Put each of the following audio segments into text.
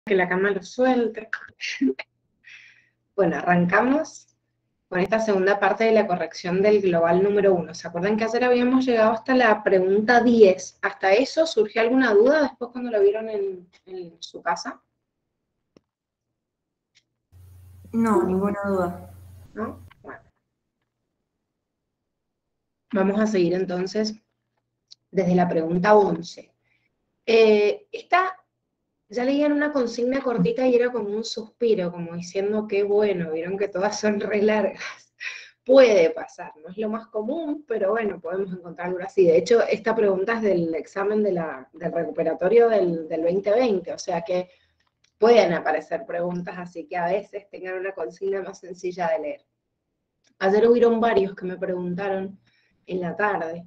que la cama lo suelte. Bueno, arrancamos con esta segunda parte de la corrección del global número 1. ¿Se acuerdan que ayer habíamos llegado hasta la pregunta 10? ¿Hasta eso surgió alguna duda después cuando lo vieron en su casa? No, ninguna duda. ¿No? Bueno. Vamos a seguir entonces desde la pregunta 11. Esta ya leían una consigna cortita y era como un suspiro, como diciendo qué bueno, vieron que todas son re largas. Puede pasar, no es lo más común, pero bueno, podemos encontrar algo así. De hecho, esta pregunta es del examen del recuperatorio del 2020, o sea que pueden aparecer preguntas así que a veces tengan una consigna más sencilla de leer. Ayer hubieron varios que me preguntaron en la tarde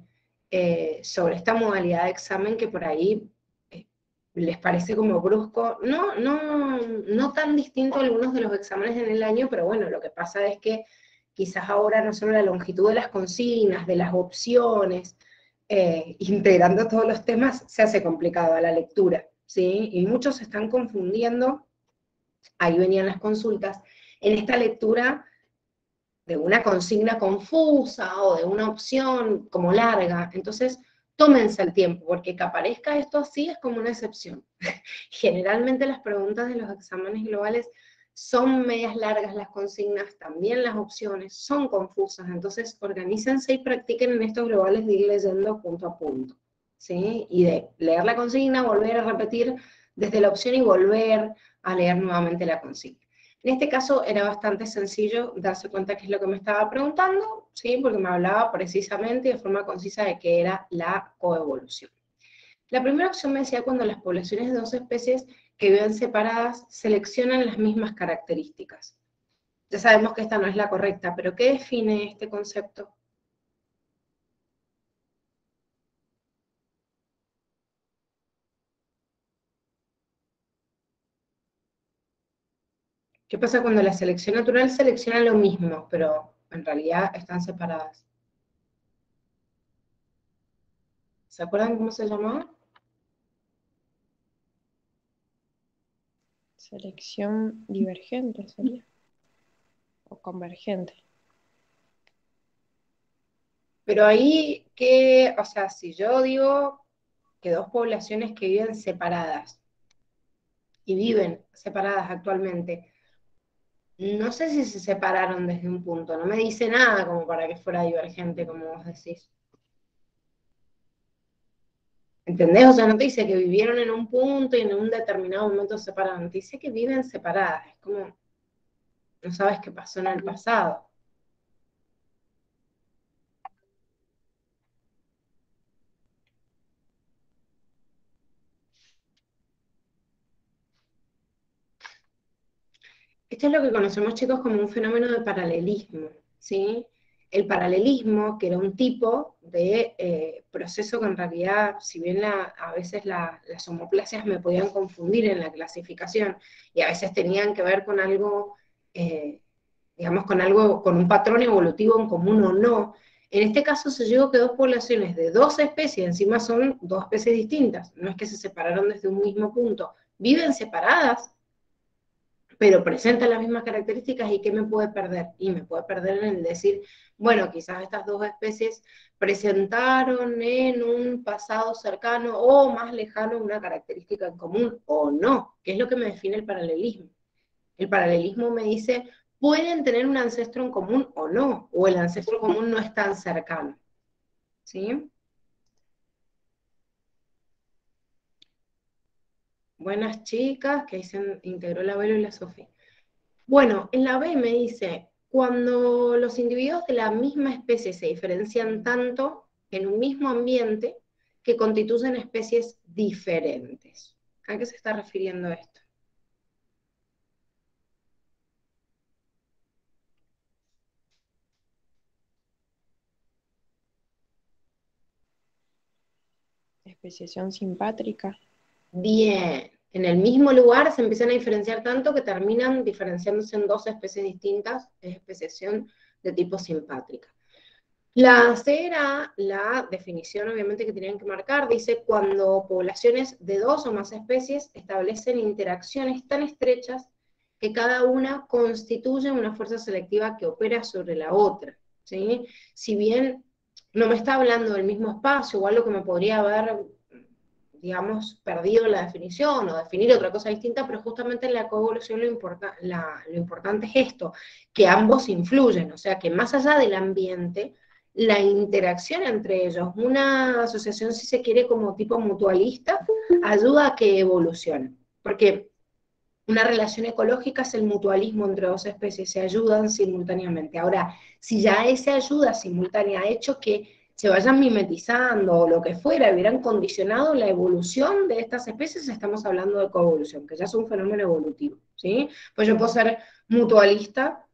sobre esta modalidad de examen que por ahí les parece como brusco, no tan distinto a algunos de los exámenes en el año, pero bueno, lo que pasa es que quizás ahora no solo la longitud de las consignas, de las opciones, integrando todos los temas, se hace complicado a la lectura, ¿sí? Y muchos se están confundiendo, ahí venían las consultas, en esta lectura de una consigna confusa o de una opción como larga. Entonces, tómense el tiempo, porque que aparezca esto así es como una excepción. Generalmente las preguntas de los exámenes globales son medias largas las consignas, también las opciones son confusas, entonces organícense y practiquen en estos globales de ir leyendo punto a punto, ¿sí? Y de leer la consigna, volver a repetir desde la opción y volver a leer nuevamente la consigna. En este caso era bastante sencillo darse cuenta qué es lo que me estaba preguntando, ¿sí? Porque me hablaba precisamente y de forma concisa de qué era la coevolución. La primera opción me decía cuando las poblaciones de dos especies que viven separadas seleccionan las mismas características. Ya sabemos que esta no es la correcta, pero ¿qué define este concepto? ¿Qué pasa cuando la selección natural selecciona lo mismo, pero en realidad están separadas? ¿Se acuerdan cómo se llamaba? Selección divergente sería. O convergente. Pero ahí, ¿qué? O sea, si yo digo que dos poblaciones que viven separadas, y viven separadas actualmente, no sé si se separaron desde un punto, no me dice nada como para que fuera divergente, como vos decís. ¿Entendés? O sea, no te dice que vivieron en un punto y en un determinado momento se separaron, te dice que viven separadas, es como, no sabes qué pasó en el pasado. Esto es lo que conocemos, chicos, como un fenómeno de paralelismo, ¿sí? El paralelismo, que era un tipo de proceso que en realidad, si bien a veces las homoplasias me podían confundir en la clasificación, y a veces tenían que ver con algo, digamos, con un patrón evolutivo en común o no, en este caso se llegó que dos poblaciones de dos especies, encima son dos especies distintas, no es que se separaron desde un mismo punto, viven separadas, pero presenta las mismas características y ¿qué me puede perder? Y me puede perder en el decir, bueno, quizás estas dos especies presentaron en un pasado cercano o más lejano una característica en común o no, que es lo que me define el paralelismo. El paralelismo me dice, pueden tener un ancestro en común o no, o el ancestro común no es tan cercano. ¿Sí? Buenas chicas, que ahí se integró la Vero y la Sofía. Bueno, en la B me dice, cuando los individuos de la misma especie se diferencian tanto en un mismo ambiente que constituyen especies diferentes. ¿A qué se está refiriendo esto? Especiación simpátrica. Bien, en el mismo lugar se empiezan a diferenciar tanto que terminan diferenciándose en dos especies distintas, es especiación de tipo simpátrica. La C era la definición, obviamente, que tenían que marcar. Dice, cuando poblaciones de dos o más especies establecen interacciones tan estrechas que cada una constituye una fuerza selectiva que opera sobre la otra, ¿sí? Si bien no me está hablando del mismo espacio, o algo que me podría haber, digamos, perdido la definición o definir otra cosa distinta, pero justamente en la coevolución lo importante es esto, que ambos influyen, o sea, que más allá del ambiente, la interacción entre ellos, una asociación, si se quiere, como tipo mutualista, ayuda a que evolucione, porque una relación ecológica es el mutualismo entre dos especies, se ayudan simultáneamente. Ahora, si ya esa ayuda simultánea ha hecho que se vayan mimetizando o lo que fuera, hubieran condicionado la evolución de estas especies, estamos hablando de coevolución, que ya es un fenómeno evolutivo, ¿sí? Pues yo puedo ser mutualista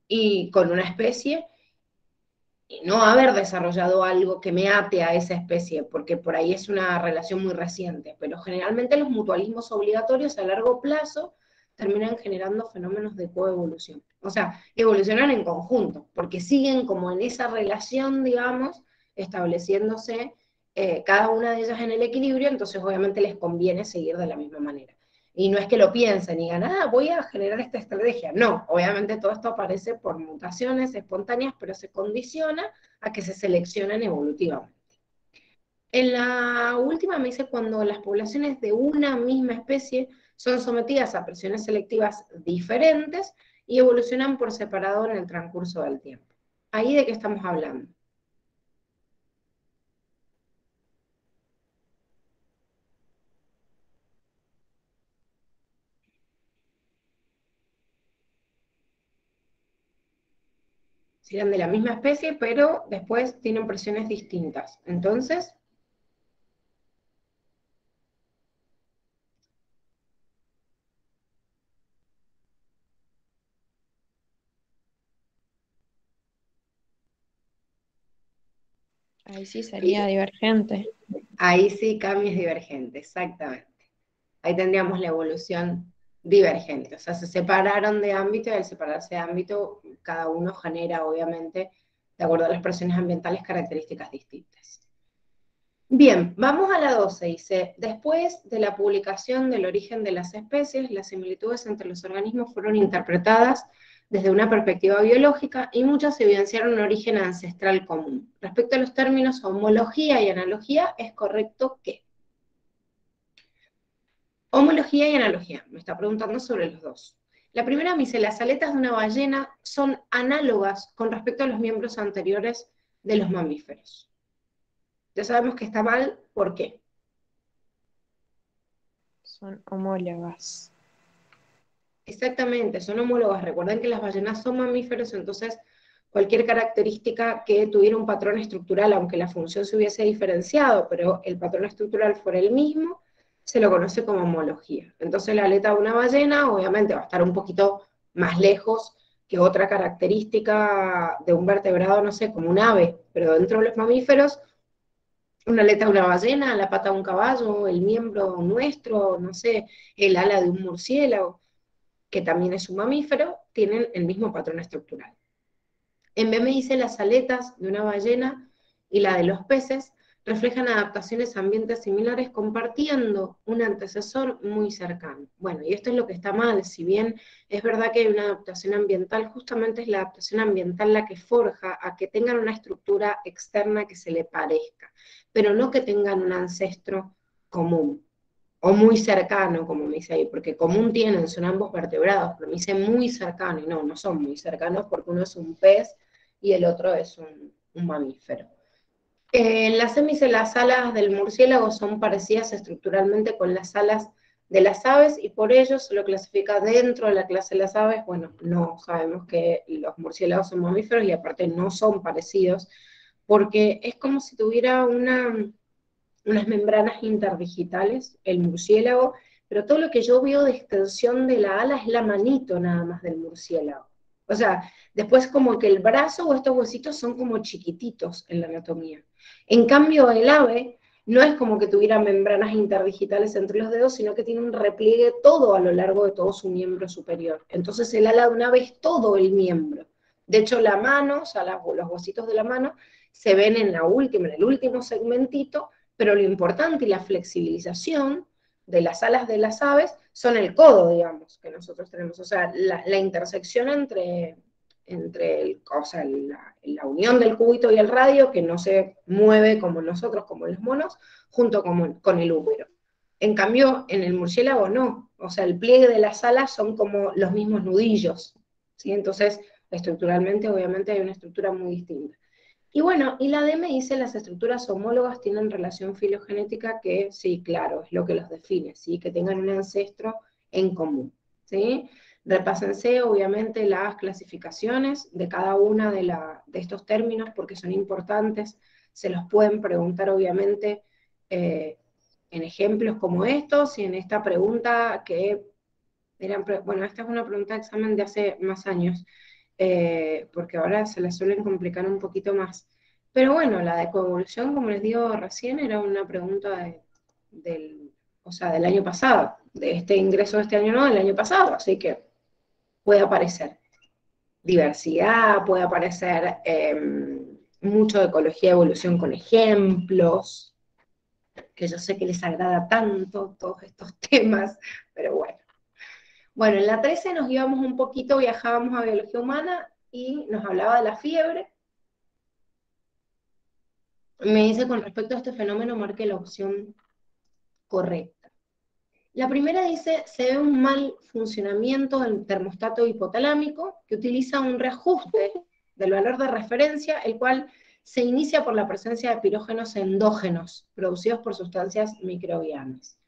y con una especie y no haber desarrollado algo que me ate a esa especie, porque por ahí es una relación muy reciente, pero generalmente los mutualismos obligatorios a largo plazo terminan generando fenómenos de coevolución. O sea, evolucionan en conjunto, porque siguen como en esa relación, digamos, estableciéndose cada una de ellas en el equilibrio, entonces obviamente les conviene seguir de la misma manera. Y no es que lo piensen y digan, ah, voy a generar esta estrategia. No, obviamente todo esto aparece por mutaciones espontáneas, pero se condiciona a que se seleccionen evolutivamente. En la última me dice cuando las poblaciones de una misma especie son sometidas a presiones selectivas diferentes y evolucionan por separado en el transcurso del tiempo. ¿Ahí de qué estamos hablando? Si eran de la misma especie, pero después tienen presiones distintas. Entonces, Ahí sí sería divergente. ahí sí cambios divergentes, exactamente. Ahí tendríamos la evolución divergente. O sea, se separaron de ámbito y al separarse de ámbito, cada uno genera, obviamente, de acuerdo a las presiones ambientales, características distintas. Bien, vamos a la 12. Dice, después de la publicación del origen de las especies, las similitudes entre los organismos fueron interpretadas desde una perspectiva biológica y muchas evidenciaron un origen ancestral común. Respecto a los términos homología y analogía, es correcto que homología y analogía, me está preguntando sobre los dos. La primera me dice, las aletas de una ballena son análogas con respecto a los miembros anteriores de los mamíferos. Ya sabemos que está mal, ¿por qué? Son homólogas. Exactamente, son homólogas. Recuerden que las ballenas son mamíferos, entonces cualquier característica que tuviera un patrón estructural, aunque la función se hubiese diferenciado, pero el patrón estructural fuera el mismo, se lo conoce como homología. Entonces la aleta de una ballena obviamente va a estar un poquito más lejos que otra característica de un vertebrado, no sé, como un ave, pero dentro de los mamíferos, una aleta de una ballena, la pata de un caballo, el miembro nuestro, no sé, el ala de un murciélago, que también es un mamífero, tienen el mismo patrón estructural. En B me dice las aletas de una ballena y la de los peces reflejan adaptaciones a ambientes similares compartiendo un antecesor muy cercano. Bueno, y esto es lo que está mal, si bien es verdad que hay una adaptación ambiental, justamente es la adaptación ambiental la que forja a que tengan una estructura externa que se le parezca, pero no que tengan un ancestro común o muy cercano, como me dice ahí, porque común tienen, son ambos vertebrados, pero me dice muy cercano, y no, no son muy cercanos porque uno es un pez y el otro es un mamífero. En la dice las alas del murciélago son parecidas estructuralmente con las alas de las aves y por ello se lo clasifica dentro de la clase de las aves. Bueno, no sabemos que los murciélagos son mamíferos y aparte no son parecidos, porque es como si tuviera unas membranas interdigitales, el murciélago, pero todo lo que yo veo de extensión de la ala es la manito nada más del murciélago. O sea, después como que el brazo o estos huesitos son como chiquititos en la anatomía. En cambio, el ave no es como que tuviera membranas interdigitales entre los dedos, sino que tiene un repliegue todo a lo largo de todo su miembro superior. Entonces el ala de un ave es todo el miembro. De hecho, la mano, o sea, los huesitos de la mano, se ven en el último segmentito, pero lo importante y la flexibilización de las alas de las aves son el codo, digamos, que nosotros tenemos. O sea, la intersección entre o sea, la unión del cúbito y el radio, que no se mueve como nosotros, como los monos, junto con el húmero. En cambio, en el murciélago no. O sea, el pliegue de las alas son como los mismos nudillos, ¿sí? Entonces, estructuralmente, obviamente, hay una estructura muy distinta. Y bueno, y la D me dice las estructuras homólogas tienen relación filogenética que, sí, claro, es lo que los define, ¿sí? Que tengan un ancestro en común, ¿sí? Repásense, obviamente, las clasificaciones de cada una de estos términos porque son importantes, se los pueden preguntar, obviamente, en ejemplos como estos y en esta pregunta que bueno, esta es una pregunta de examen de hace más años, porque ahora se la suelen complicar un poquito más. Pero bueno, la de coevolución, como les digo recién, era una pregunta o sea, del año pasado, de este ingreso de este año no, del año pasado, así que puede aparecer diversidad, puede aparecer mucho de ecología y evolución con ejemplos, que yo sé que les agrada tanto todos estos temas, pero bueno. Bueno, en la 13 nos íbamos un poquito, viajábamos a biología humana y nos hablaba de la fiebre. Me dice, con respecto a este fenómeno, marque la opción correcta. La primera dice, se ve un mal funcionamiento del termostato hipotalámico que utiliza un reajuste del valor de referencia, el cual se inicia por la presencia de pirógenos endógenos producidos por sustancias microbianas.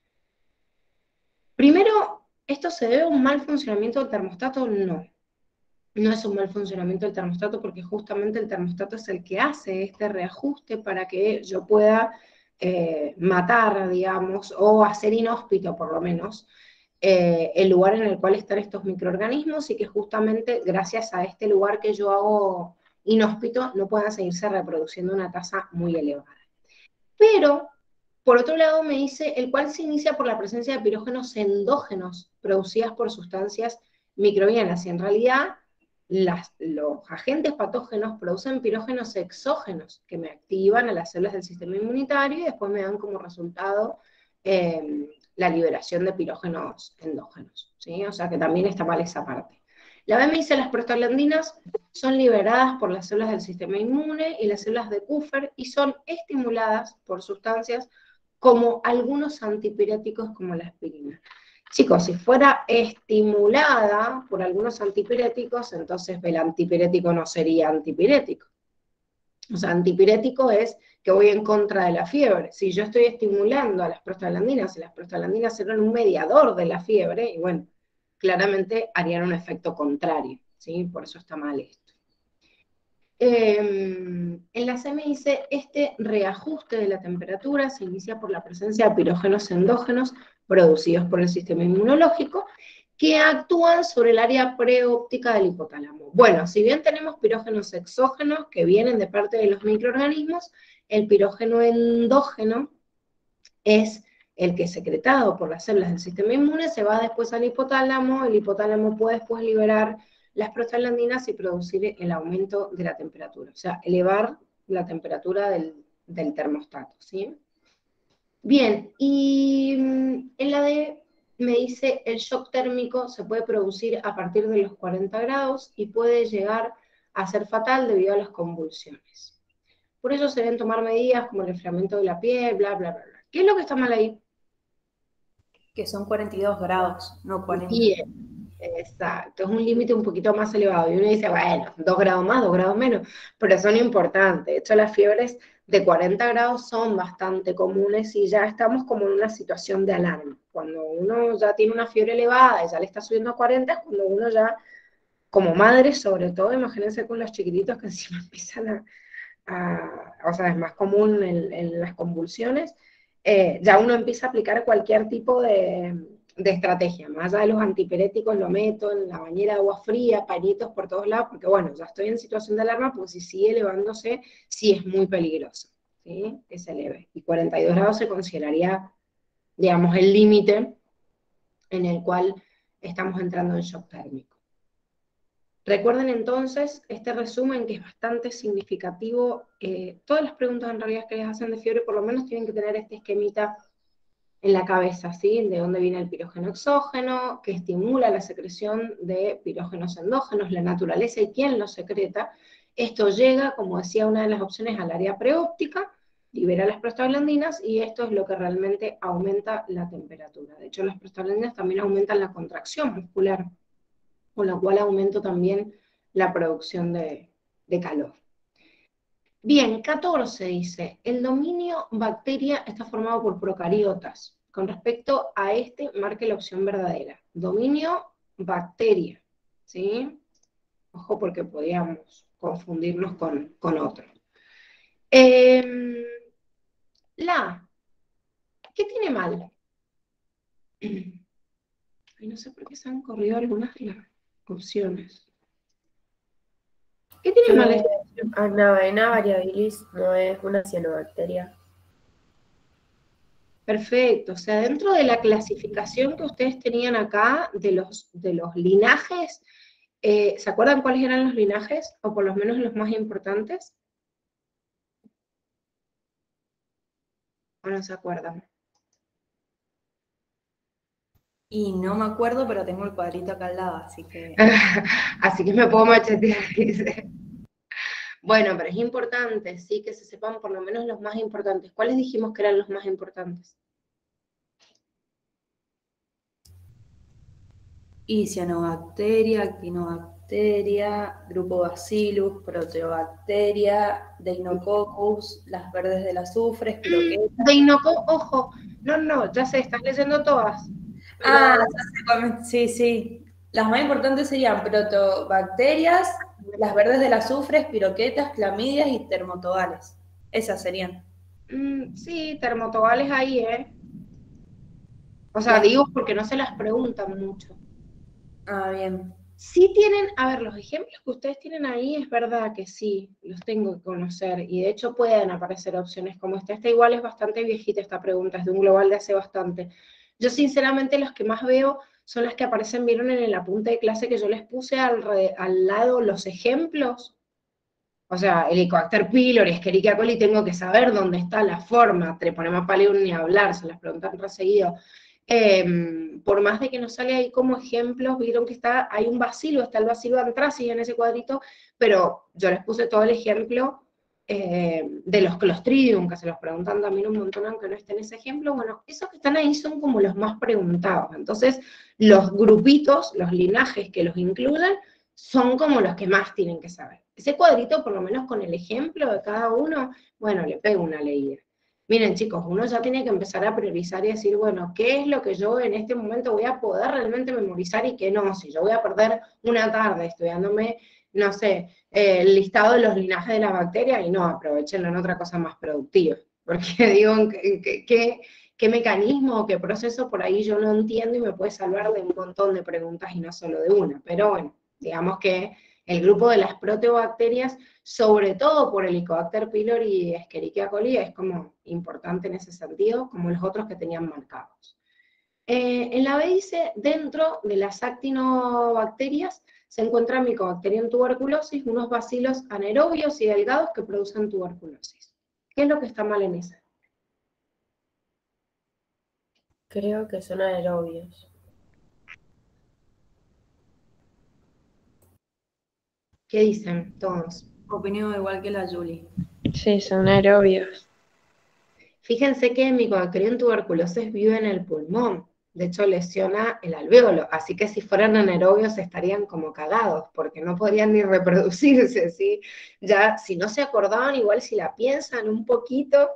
Primero, ¿esto se debe a un mal funcionamiento del termostato? No. No es un mal funcionamiento del termostato porque justamente el termostato es el que hace este reajuste para que yo pueda matar, digamos, o hacer inhóspito por lo menos, el lugar en el cual están estos microorganismos y que justamente gracias a este lugar que yo hago inhóspito no puedan seguirse reproduciendo a una tasa muy elevada. Pero, por otro lado, me dice, el cual se inicia por la presencia de pirógenos endógenos producidas por sustancias microbianas. Y en realidad, los agentes patógenos producen pirógenos exógenos que me activan a las células del sistema inmunitario y después me dan como resultado la liberación de pirógenos endógenos, ¿sí? O sea que también está mal esa parte. La B me dice, las prostaglandinas son liberadas por las células del sistema inmune y las células de Kupffer y son estimuladas por sustancias como algunos antipiréticos como la aspirina. Chicos, si fuera estimulada por algunos antipiréticos, entonces el antipirético no sería antipirético. O sea, antipirético es que voy en contra de la fiebre. Si yo estoy estimulando a las prostaglandinas, y las prostaglandinas serán un mediador de la fiebre, y bueno, claramente harían un efecto contrario, ¿sí? Por eso está mal esto. En la C me dice, este reajuste de la temperatura se inicia por la presencia de pirógenos endógenos producidos por el sistema inmunológico que actúan sobre el área preóptica del hipotálamo. Bueno, si bien tenemos pirógenos exógenos que vienen de parte de los microorganismos, el pirógeno endógeno es el que es secretado por las células del sistema inmune, se va después al hipotálamo, el hipotálamo puede después liberar las prostaglandinas y producir el aumento de la temperatura, o sea, elevar la temperatura del termostato, ¿sí? Bien, y en la D me dice, el shock térmico se puede producir a partir de los 40 grados y puede llegar a ser fatal debido a las convulsiones. Por eso se deben tomar medidas como el enfriamiento de la piel, bla, bla, bla, bla. ¿Qué es lo que está mal ahí? Que son 42 grados, no 40. Bien, exacto, es un límite un poquito más elevado. Y uno dice, bueno, 2 grados más, 2 grados menos, pero son importantes. De hecho, las fiebres de 40 grados son bastante comunes y ya estamos como en una situación de alarma. Cuando uno ya tiene una fiebre elevada y ya le está subiendo a 40, es cuando uno ya, como madre sobre todo, imagínense con los chiquititos que encima empiezan o sea, es más común en las convulsiones, ya uno empieza a aplicar cualquier tipo de estrategia. Más allá de los antipiréticos, lo meto en la bañera de agua fría, pañitos por todos lados, porque bueno, ya estoy en situación de alarma, pues si sigue elevándose, sí es muy peligroso, ¿sí? Que se eleve. Y 42 grados se consideraría, digamos, el límite en el cual estamos entrando en shock térmico. Recuerden entonces este resumen que es bastante significativo. Todas las preguntas en realidad que les hacen de fiebre por lo menos tienen que tener este esquemita en la cabeza, ¿sí? De dónde viene el pirógeno exógeno, que estimula la secreción de pirógenos endógenos, la naturaleza y quién lo secreta. Esto llega, como decía una de las opciones, al área preóptica, libera las prostaglandinas y esto es lo que realmente aumenta la temperatura. De hecho, las prostaglandinas también aumentan la contracción muscular, con lo cual aumenta también la producción de calor. Bien, 14 dice, el dominio bacteria está formado por procariotas. Con respecto a este, marque la opción verdadera. Dominio bacteria, ¿sí? Ojo porque podíamos confundirnos con otro. La, ¿qué tiene mal? Ay, no sé por qué se han corrido algunas de las opciones. ¿Qué tiene mal esta opción? Agnabaena variabilis no es una cianobacteria. Perfecto, o sea, dentro de la clasificación que ustedes tenían acá de los linajes, ¿se acuerdan cuáles eran los linajes? O por lo menos los más importantes. ¿O no se acuerdan? Y no me acuerdo, pero tengo el cuadrito acá al lado, así que... Así que me puedo machetear, dice. Bueno, pero es importante, sí, que se sepan por lo menos los más importantes. ¿Cuáles dijimos que eran los más importantes? Y cianobacteria, actinobacteria, grupo Bacillus, proteobacteria, Deinococcus, las verdes del azufre, espiroqueta. Ojo, no, ya sé, estás leyendo todas. Pero... Ah, sí, sí. Las más importantes serían protobacterias, las verdes del azufre, espiroquetas, clamidias y termotogales. Esas serían. Sí, termotogales ahí, ¿eh? O sea, digo porque no se las preguntan mucho. Ah, bien. Sí tienen, a ver, los ejemplos que ustedes tienen ahí, es verdad que sí, los tengo que conocer, y de hecho pueden aparecer opciones como esta. Esta igual es bastante viejita esta pregunta, es de un global de hace bastante. Yo sinceramente los que más veo son las que aparecen, vieron en el apunte de clase que yo les puse al lado los ejemplos. O sea, Helicobacter pylori, Escherichia coli, tengo que saber dónde está la forma, Treponema pallidum ni hablar, se las preguntan reseguido. Por más de que nos sale ahí como ejemplos, vieron que hay un bacilo, está el bacilo anthracis en ese cuadrito, pero yo les puse todo el ejemplo de los Clostridium, que se los preguntan también un montón, aunque no esté en ese ejemplo. Bueno, esos que están ahí son como los más preguntados. Entonces, los grupitos, los linajes que los incluyen, son como los que más tienen que saber. Ese cuadrito, por lo menos con el ejemplo de cada uno, bueno, le pego una leída. Miren, chicos, uno ya tiene que empezar a priorizar y decir, bueno, ¿qué es lo que yo en este momento voy a poder realmente memorizar y qué no? Si yo voy a perder una tarde estudiándome, no sé, el listado de los linajes de las bacterias, y no, aprovechenlo en otra cosa más productiva. Porque digo, ¿qué mecanismo o qué proceso por ahí yo no entiendo y me puede salvar de un montón de preguntas y no solo de una? Pero bueno, digamos que el grupo de las proteobacterias, sobre todo por Helicobacter pylori y Escherichia coli, es como importante en ese sentido, como los otros que tenían marcados. En la B dice, dentro de las actinobacterias se encuentra Mycobacterium tuberculosis, unos bacilos anaerobios y delgados que producen tuberculosis. ¿Qué es lo que está mal en esa? Creo que son aerobios. ¿Qué dicen todos? Opinión igual que la Julie. Sí, son aerobios. Fíjense que Mycobacterium tuberculosis vive en el pulmón, de hecho lesiona el alvéolo, así que si fueran anaerobios estarían como cagados, porque no podrían ni reproducirse, ¿sí? Ya, si no se acordaban, igual si la piensan un poquito,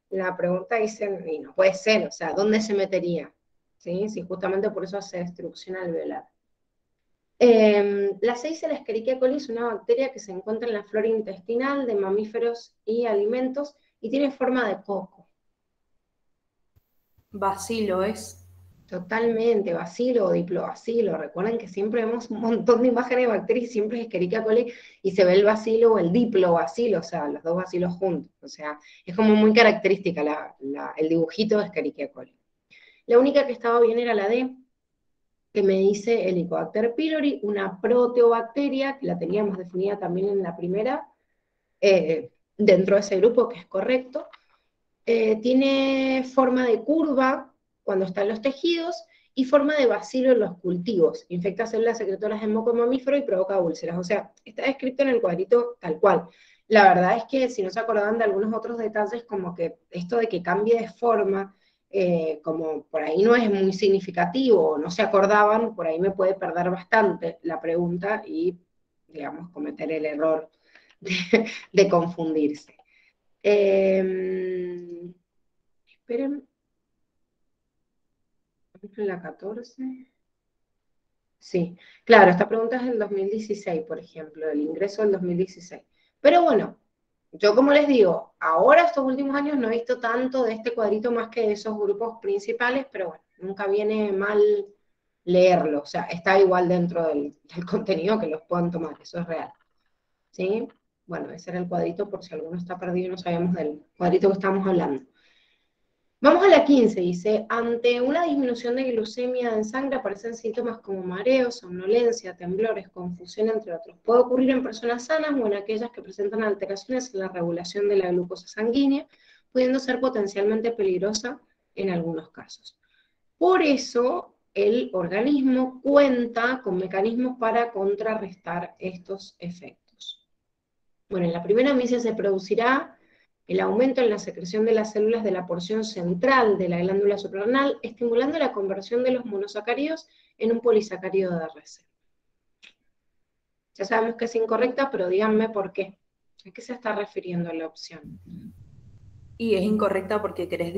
la pregunta dicen, y no puede ser, o sea, ¿dónde se metería? ¿Sí? Si justamente por eso hace destrucción alveolar. La 6, la Escherichia coli, es una bacteria que se encuentra en la flora intestinal de mamíferos y alimentos y tiene forma de coco. Bacilo es. Totalmente, bacilo o diplobacilo. Recuerden que siempre vemos un montón de imágenes de bacterias y siempre es Escherichia coli y se ve el bacilo o el diplobacilo, o sea, los dos bacilos juntos. O sea, es como muy característica el dibujito de Escherichia coli. La única que estaba bien era la D. que me dice Helicobacter pylori, una proteobacteria, que la teníamos definida también en la primera, dentro de ese grupo, que es correcto. Tiene forma de curva cuando está en los tejidos, y forma de bacilo en los cultivos. Infecta células secretoras de moco mamífero y provoca úlceras. O sea, está descrito en el cuadrito tal cual. La verdad es que si no se acordaban de algunos otros detalles, como que esto de que cambie de forma, como por ahí no es muy significativo, o no se acordaban, por ahí me puede perder bastante la pregunta y, digamos, cometer el error de confundirse. Esperen, en la 14. Sí, claro, esta pregunta es del 2016, por ejemplo, del ingreso del 2016. Pero bueno, yo como les digo, ahora estos últimos años no he visto tanto de este cuadrito más que de esos grupos principales, pero bueno, nunca viene mal leerlo, o sea, está igual dentro del contenido que los puedan tomar, eso es real. ¿Sí? Bueno, ese era el cuadrito por si alguno está perdido y no sabemos del cuadrito que estamos hablando. Vamos a la 15, dice, ante una disminución de glucemia en sangre aparecen síntomas como mareos, somnolencia, temblores, confusión, entre otros. Puede ocurrir en personas sanas o en aquellas que presentan alteraciones en la regulación de la glucosa sanguínea, pudiendo ser potencialmente peligrosa en algunos casos. Por eso, el organismo cuenta con mecanismos para contrarrestar estos efectos. Bueno, en la primera misa se producirá el aumento en la secreción de las células de la porción central de la glándula suprarrenal, estimulando la conversión de los monosacáridos en un polisacárido de reserva. Ya sabemos que es incorrecta, pero díganme por qué. ¿A qué se está refiriendo la opción? Y es incorrecta porque querés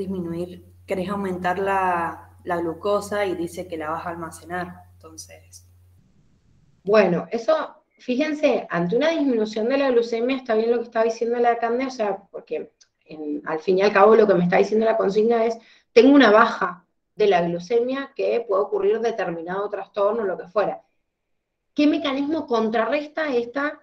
aumentar la glucosa y dice que la vas a almacenar. Entonces, Bueno, eso, fíjense, ante una disminución de la glucemia está bien lo que está diciendo la Cande, o sea, porque al fin y al cabo lo que me está diciendo la consigna es, tengo una baja de la glucemia que puede ocurrir determinado trastorno o lo que fuera. ¿Qué mecanismo contrarresta esta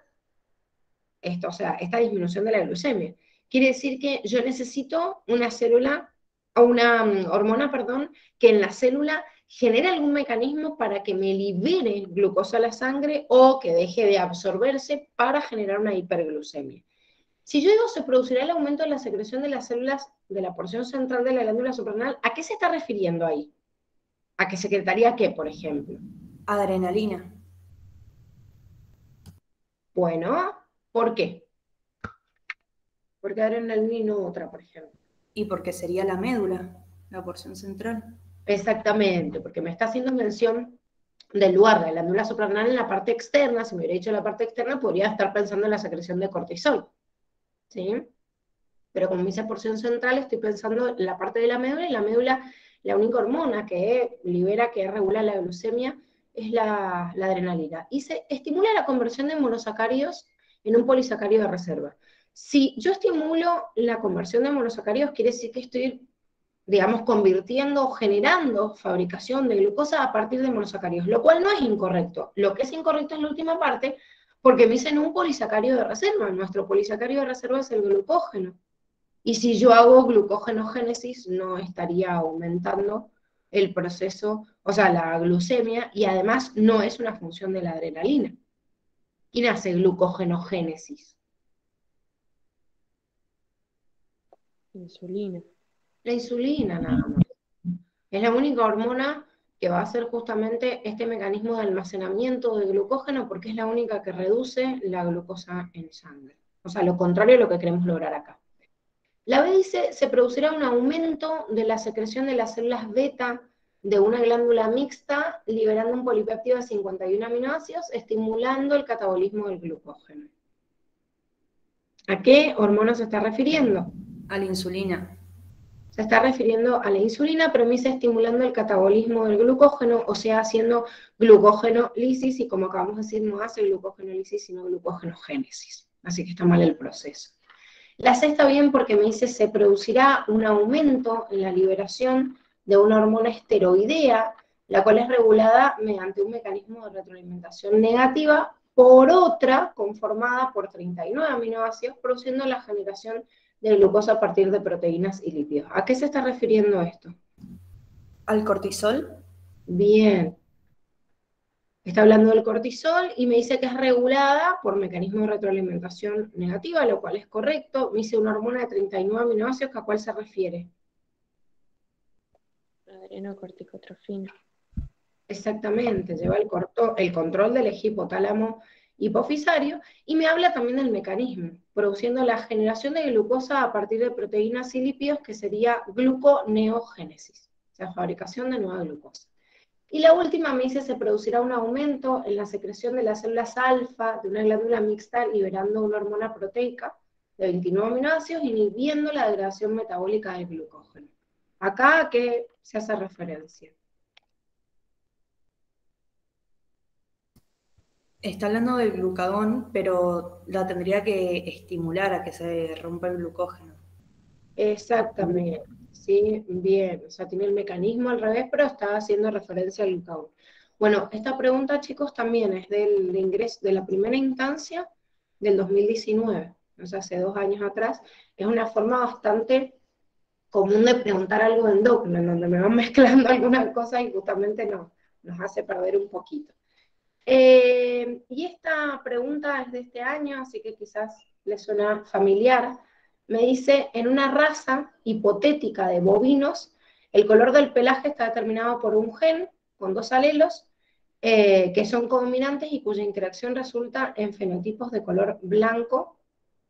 disminución de la glucemia? Quiere decir que yo necesito una célula, o una hormona, perdón, que en la célula genere algún mecanismo para que me libere glucosa a la sangre o que deje de absorberse para generar una hiperglucemia. Si yo digo se producirá el aumento de la secreción de las células de la porción central de la glándula suprarrenal, ¿a qué se está refiriendo ahí? ¿A qué secretaría qué, por ejemplo? adrenalina. Bueno, ¿por qué? Porque adrenalina y no otra, por ejemplo. Y porque sería la médula, la porción central. Exactamente, porque me está haciendo mención del lugar de la glándula suprarrenal en la parte externa. Si me hubiera dicho la parte externa, podría estar pensando en la secreción de cortisol, ¿sí? Pero como me dice porción central, estoy pensando en la parte de la médula, y la médula, la única hormona que libera, que regula la glucemia, es la adrenalina. Y se estimula la conversión de monosacáridos en un polisacárido de reserva. Si yo estimulo la conversión de monosacáridos, quiere decir que estoy, digamos, convirtiendo o generando fabricación de glucosa a partir de monosacáridos, lo cual no es incorrecto. Lo que es incorrecto es la última parte, porque me dicen un polisacárido de reserva. Nuestro polisacárido de reserva es el glucógeno. Y si yo hago glucógenogénesis, no estaría aumentando el proceso, o sea, la glucemia, y además no es una función de la adrenalina. ¿Quién hace glucógenogénesis? Insulina. La insulina nada más. Es la única hormona que va a hacer justamente este mecanismo de almacenamiento de glucógeno, porque es la única que reduce la glucosa en sangre. O sea, lo contrario de lo que queremos lograr acá. La B dice, se producirá un aumento de la secreción de las células beta de una glándula mixta, liberando un polipéptido de 51 aminoácidos, estimulando el catabolismo del glucógeno. ¿A qué hormona se está refiriendo? A la insulina. Se está refiriendo a la insulina, pero me dice estimulando el catabolismo del glucógeno, o sea, haciendo glucógenolisis, y como acabamos de decir, no hace glucógenolisis, sino glucógenogénesis. Así que está mal el proceso. La C está bien porque me dice se producirá un aumento en la liberación de una hormona esteroidea, la cual es regulada mediante un mecanismo de retroalimentación negativa por otra conformada por 39 aminoácidos, produciendo la generación de glucosa a partir de proteínas y lípidos. ¿A qué se está refiriendo esto? ¿Al cortisol? Bien. Está hablando del cortisol y me dice que es regulada por mecanismo de retroalimentación negativa, lo cual es correcto. Me dice una hormona de 39 aminoácidos, ¿a cuál se refiere? Adrenocorticotrofina. Exactamente, lleva el control del eje hipotálamo hipofisario y me habla también del mecanismo, produciendo la generación de glucosa a partir de proteínas y lípidos, que sería gluconeogénesis, o sea, fabricación de nueva glucosa. Y la última me dice, se producirá un aumento en la secreción de las células alfa de una glándula mixta, liberando una hormona proteica de 29 aminoácidos, inhibiendo la degradación metabólica del glucógeno. Acá, ¿a qué se hace referencia? Está hablando del glucagón, pero la tendría que estimular a que se rompa el glucógeno. Exactamente, sí, bien, o sea, tiene el mecanismo al revés, pero está haciendo referencia al glucagón. Bueno, esta pregunta, chicos, también es del ingreso de la primera instancia del 2019, o sea, hace 2 años atrás. Es una forma bastante común de preguntar algo endocrino, en donde me van mezclando algunas cosas y justamente nos hace perder un poquito. Y esta pregunta es de este año, así que quizás les suena familiar. Me dice, en una raza hipotética de bovinos, el color del pelaje está determinado por un gen con 2 alelos, que son codominantes y cuya interacción resulta en fenotipos de color blanco,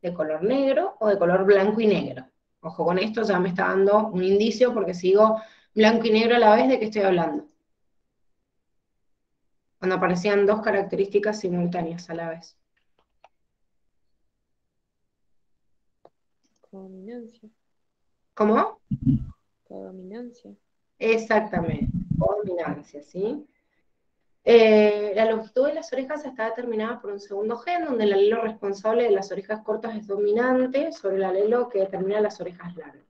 de color negro o de color blanco y negro. Ojo con esto, ya me está dando un indicio porque sigo blanco y negro a la vez de qué estoy hablando. Cuando aparecían 2 características simultáneas a la vez. Codominancia. ¿Cómo? Codominancia. Exactamente, codominancia, ¿sí? La longitud de las orejas está determinada por un segundo gen, donde el alelo responsable de las orejas cortas es dominante sobre el alelo que determina las orejas largas.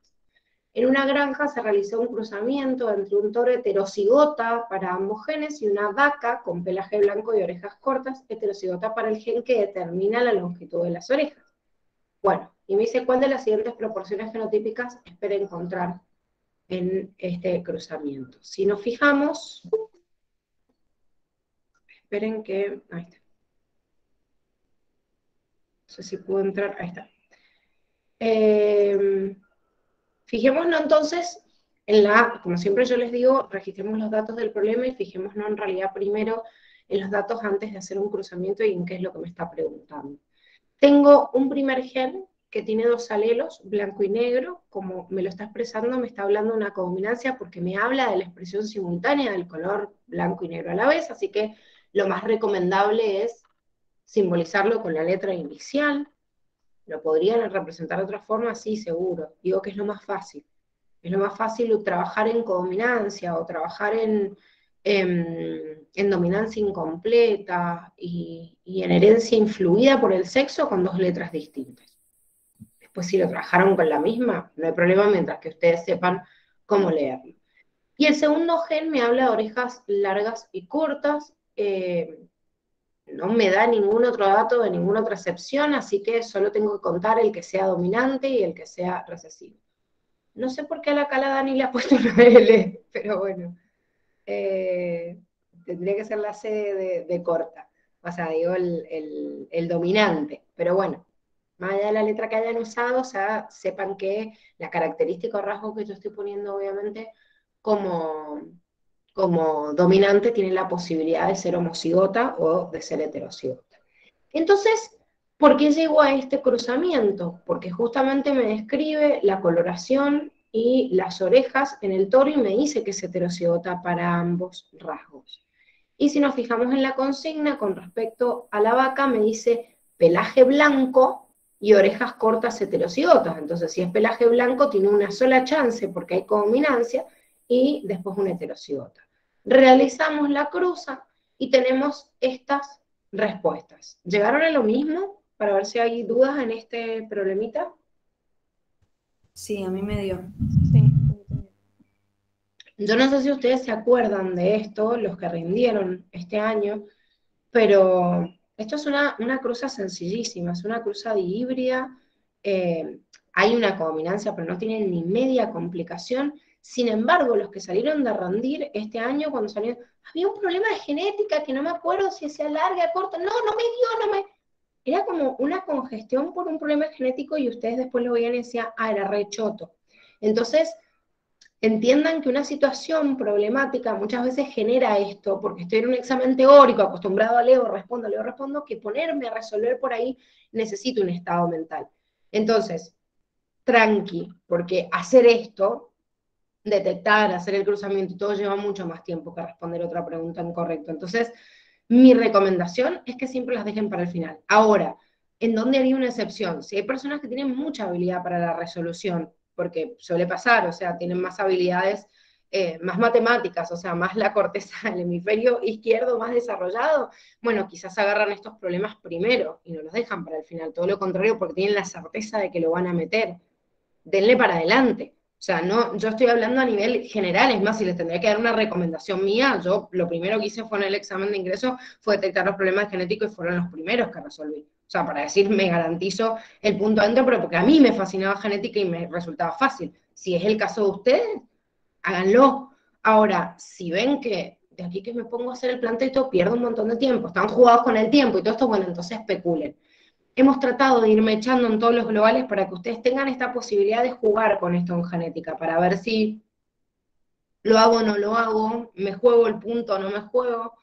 En una granja se realizó un cruzamiento entre un toro heterocigota para ambos genes y una vaca con pelaje blanco y orejas cortas, heterocigota para el gen que determina la longitud de las orejas. Bueno, y me dice cuál de las siguientes proporciones fenotípicas espera encontrar en este cruzamiento. Si nos fijamos, esperen que, ahí está. No sé si puedo entrar, ahí está. Fijémonos entonces como siempre yo les digo, registremos los datos del problema y fijémonos en realidad primero en los datos antes de hacer un cruzamiento y en qué es lo que me está preguntando. Tengo un primer gen que tiene 2 alelos, blanco y negro, como me lo está expresando, me está hablando de una codominancia porque me habla de la expresión simultánea del color blanco y negro a la vez, así que lo más recomendable es simbolizarlo con la letra inicial. ¿Lo podrían representar de otra forma? Sí, seguro. Digo que es lo más fácil. Es lo más fácil trabajar en codominancia o trabajar en dominancia incompleta y en herencia influida por el sexo con 2 letras distintas. Después si lo trabajaron con la misma, no hay problema mientras que ustedes sepan cómo leerlo. Y el segundo gen me habla de orejas largas y cortas, no me da ningún otro dato de ninguna otra excepción, así que solo tengo que contar el que sea dominante y el que sea recesivo. No sé por qué acá la Dani le ha puesto una L, pero bueno, tendría que ser la C de corta, o sea, digo el dominante, pero bueno, más allá de la letra que hayan usado, o sea, sepan que la característica o rasgo que yo estoy poniendo, obviamente, como dominante, tiene la posibilidad de ser homocigota o de ser heterocigota. Entonces, ¿por qué llego a este cruzamiento? Porque justamente me describe la coloración y las orejas en el toro y me dice que es heterocigota para ambos rasgos. Y si nos fijamos en la consigna con respecto a la vaca, me dice pelaje blanco y orejas cortas heterocigotas. Entonces, si es pelaje blanco, tiene una sola chance porque hay codominancia y después una heterocigota. Realizamos la cruza y tenemos estas respuestas. ¿Llegaron a lo mismo? Para ver si hay dudas en este problemita. Sí, a mí me dio. Sí. Yo no sé si ustedes se acuerdan de esto, los que rindieron este año, pero esto es una cruza sencillísima, es una cruza dihíbrida, hay una codominancia, pero no tiene ni media complicación. Sin embargo, los que salieron de rendir este año, cuando salieron, había un problema de genética que no me acuerdo si sea larga, corta, no me dio, no me... Era como una congestión por un problema genético y ustedes después lo veían y decían, era re choto. Entonces, entiendan que una situación problemática muchas veces genera esto, porque estoy en un examen teórico, acostumbrado a leo, respondo, que ponerme a resolver por ahí necesito un estado mental. Entonces, tranqui, porque hacer esto, detectar, hacer el cruzamiento y todo lleva mucho más tiempo que responder otra pregunta incorrecta. Entonces, mi recomendación es que siempre las dejen para el final. Ahora, ¿en dónde haría una excepción? Si hay personas que tienen mucha habilidad para la resolución, porque suele pasar, o sea, tienen más habilidades, más matemáticas, o sea, más la corteza del hemisferio izquierdo más desarrollado, bueno, quizás agarran estos problemas primero y no los dejan para el final, todo lo contrario, porque tienen la certeza de que lo van a meter. Denle para adelante. O sea, no, yo estoy hablando a nivel general, es más, si les tendría que dar una recomendación mía, yo lo primero que hice fue en el examen de ingreso, fue detectar los problemas genéticos y fueron los primeros que resolví. O sea, para decir, me garantizo el punto adentro, pero porque a mí me fascinaba genética y me resultaba fácil. Si es el caso de ustedes, háganlo. Ahora, si ven que de aquí que me pongo a hacer el planteo pierdo un montón de tiempo, están jugados con el tiempo y todo esto, bueno, entonces especulen. Hemos tratado de irme echando en todos los globales para que ustedes tengan esta posibilidad de jugar con esto en genética, para ver si lo hago o no lo hago, me juego el punto o no me juego.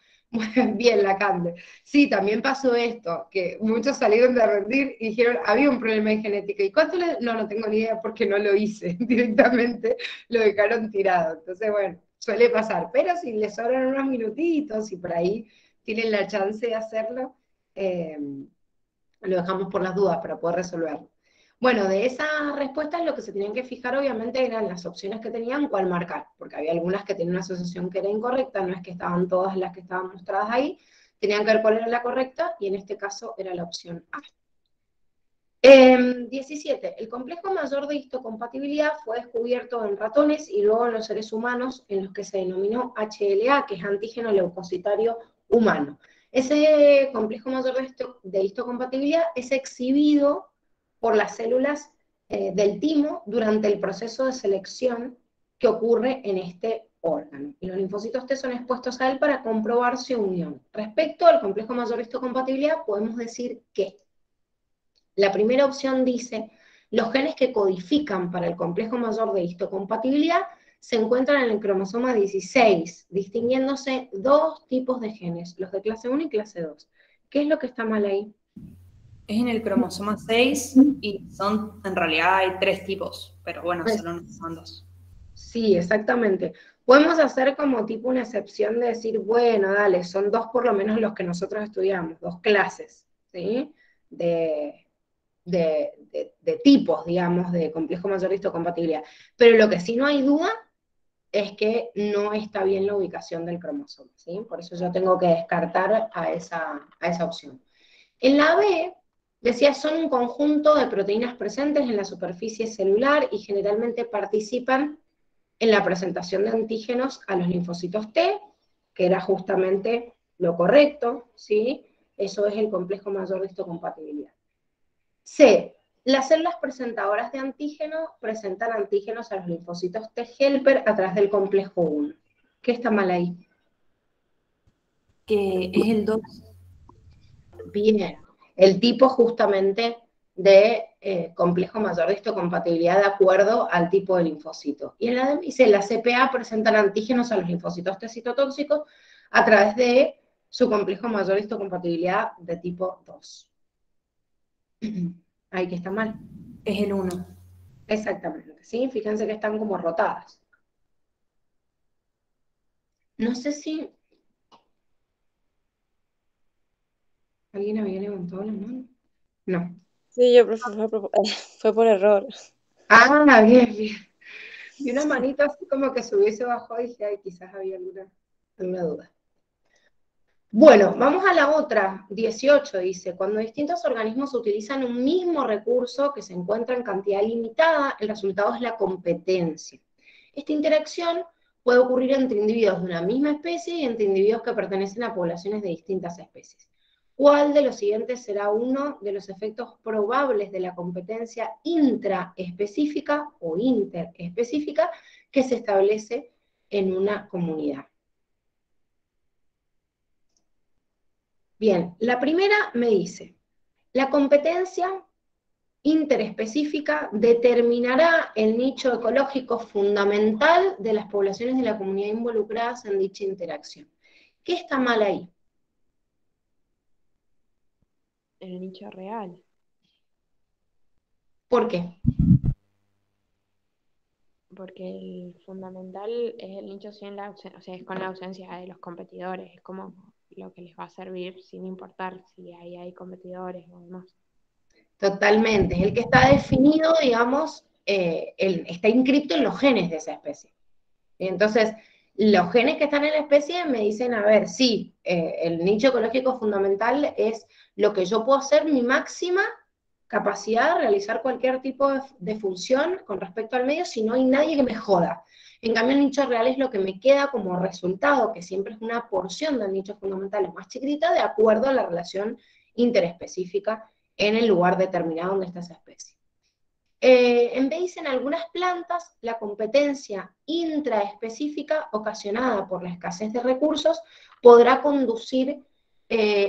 Bien, la Cande. Sí, también pasó esto, que muchos salieron de rendir y dijeron, había un problema en genética. ¿Y cuánto le...? No tengo ni idea porque no lo hice directamente, lo dejaron tirado. Entonces, bueno, suele pasar. Pero si les sobran unos minutitos y por ahí tienen la chance de hacerlo, lo dejamos por las dudas para poder resolverlo. Bueno, de esas respuestas lo que se tenían que fijar obviamente eran las opciones que tenían, cuál marcar, porque había algunas que tenían una asociación que era incorrecta, no es que estaban todas las que estaban mostradas ahí, tenían que ver cuál era la correcta, y en este caso era la opción A. 17. El complejo mayor de histocompatibilidad fue descubierto en ratones y luego en los seres humanos, en los que se denominó HLA, que es antígeno leucocitario humano. Ese complejo mayor de histocompatibilidad es exhibido por las células del timo durante el proceso de selección que ocurre en este órgano. Y los linfocitos T son expuestos a él para comprobar su unión. Respecto al complejo mayor de histocompatibilidad, podemos decir que la primera opción dice, los genes que codifican para el complejo mayor de histocompatibilidad se encuentran en el cromosoma 16, distinguiéndose dos tipos de genes, los de clase 1 y clase 2. ¿Qué es lo que está mal ahí? Es en el cromosoma 6 y son, en realidad hay 3 tipos, pero bueno, solo son 2. Sí, exactamente. Podemos hacer como tipo una excepción de decir, bueno, dale, son 2 por lo menos los que nosotros estudiamos, 2 clases, ¿sí? De tipos, digamos, de complejo mayor de histocompatibilidad. Pero lo que sí no hay duda es que no está bien la ubicación del cromosoma, ¿sí? Por eso yo tengo que descartar a esa opción. En la B, decía, son un conjunto de proteínas presentes en la superficie celular y generalmente participan en la presentación de antígenos a los linfocitos T, que era justamente lo correcto, ¿sí? Eso es el complejo mayor de histocompatibilidad. C. Las células presentadoras de antígeno presentan antígenos a los linfocitos T helper a través del complejo 1. ¿Qué está mal ahí? Que es el 2. Bien. El tipo justamente de complejo mayor de histocompatibilidad de acuerdo al tipo de linfocito. Y en la D dice, la CPA presentan antígenos a los linfocitos T citotóxicos a través de su complejo mayor de histocompatibilidad de tipo 2. Ahí que está mal. Es el 1. Exactamente, ¿sí? Fíjense que están como rotadas. No sé si... ¿Alguien había levantado la mano? No. Sí, yo, profe, fue por error. Ah, bien, bien. Y una manita así como que subió y se bajó y dije, ay, quizás había alguna duda. Bueno, vamos a la otra, 18 dice, cuando distintos organismos utilizan un mismo recurso que se encuentra en cantidad limitada, el resultado es la competencia. Esta interacción puede ocurrir entre individuos de una misma especie y entre individuos que pertenecen a poblaciones de distintas especies. ¿Cuál de los siguientes será uno de los efectos probables de la competencia intraespecífica o interespecífica que se establece en una comunidad. Bien, la primera me dice, la competencia interespecífica determinará el nicho ecológico fundamental de las poblaciones de la comunidad involucradas en dicha interacción. ¿Qué está mal ahí? El nicho real. ¿Por qué? Porque el fundamental es el nicho sin la ausencia, o sea, es con la ausencia de los competidores, es como lo que les va a servir sin importar si ahí hay competidores o demás. Totalmente, es el que está definido, digamos, está inscrito en los genes de esa especie. Y entonces, los genes que están en la especie me dicen, a ver, sí, el nicho ecológico fundamental es lo que yo puedo hacer, mi máxima capacidad de realizar cualquier tipo de función con respecto al medio, si no hay nadie que me joda. En cambio, el nicho real es lo que me queda como resultado, que siempre es una porción del nicho fundamental más chiquitita, de acuerdo a la relación interespecífica en el lugar determinado donde está esa especie. En vez, en algunas plantas, la competencia intraespecífica ocasionada por la escasez de recursos podrá conducir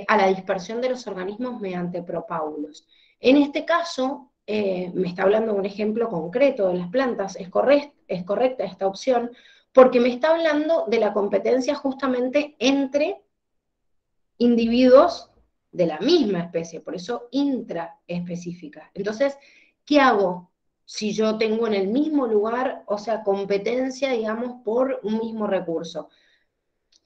a la dispersión de los organismos mediante propágulos. En este caso, me está hablando de un ejemplo concreto de las plantas, es correcta esta opción, porque me está hablando de la competencia justamente entre individuos de la misma especie, por eso intraespecífica. Entonces, ¿qué hago si yo tengo en el mismo lugar, o sea, competencia, digamos, por un mismo recurso?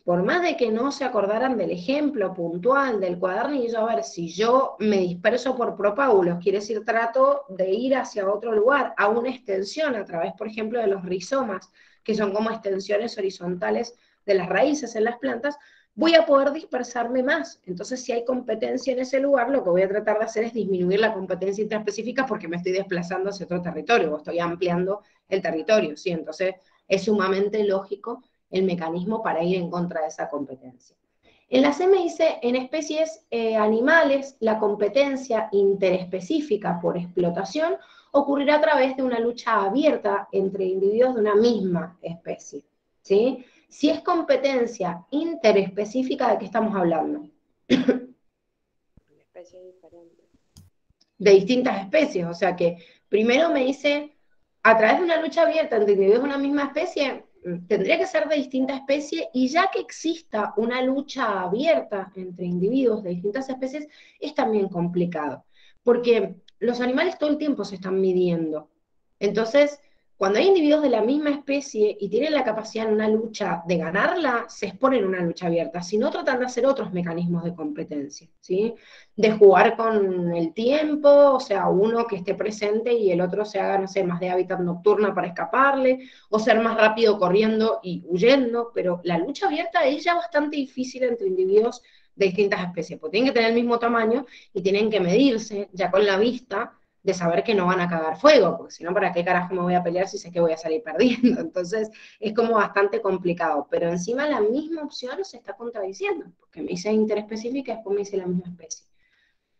Por más de que no se acordaran del ejemplo puntual del cuadernillo, a ver, si yo me disperso por propágulos, quiere decir, trato de ir hacia otro lugar, a una extensión a través, por ejemplo, de los rizomas, que son como extensiones horizontales de las raíces en las plantas, voy a poder dispersarme más. Entonces, si hay competencia en ese lugar, lo que voy a tratar de hacer es disminuir la competencia intraespecífica porque me estoy desplazando hacia otro territorio, o estoy ampliando el territorio, ¿sí? Entonces, es sumamente lógico el mecanismo para ir en contra de esa competencia. En la C me dice, en especies animales, la competencia interespecífica por explotación ocurrirá a través de una lucha abierta entre individuos de una misma especie, ¿sí? Si es competencia interespecífica, ¿de qué estamos hablando? Especies diferentes. De distintas especies, o sea que primero me dice, a través de una lucha abierta entre individuos de una misma especie, tendría que ser de distinta especie, y ya que exista una lucha abierta entre individuos de distintas especies, es también complicado, porque los animales todo el tiempo se están midiendo. Entonces, cuando hay individuos de la misma especie y tienen la capacidad en una lucha de ganarla, se exponen a una lucha abierta, si no tratan de hacer otros mecanismos de competencia, ¿sí? De jugar con el tiempo, o sea, uno que esté presente y el otro se haga, no sé, más de hábitat nocturna para escaparle, o ser más rápido corriendo y huyendo, pero la lucha abierta es ya bastante difícil entre individuos de distintas especies, porque tienen que tener el mismo tamaño y tienen que medirse ya con la vista de saber que no van a cagar fuego, porque si no, ¿para qué carajo me voy a pelear si sé que voy a salir perdiendo? Entonces, es como bastante complicado, pero encima la misma opción se está contradiciendo, porque me dice interespecífica y después me dice la misma especie.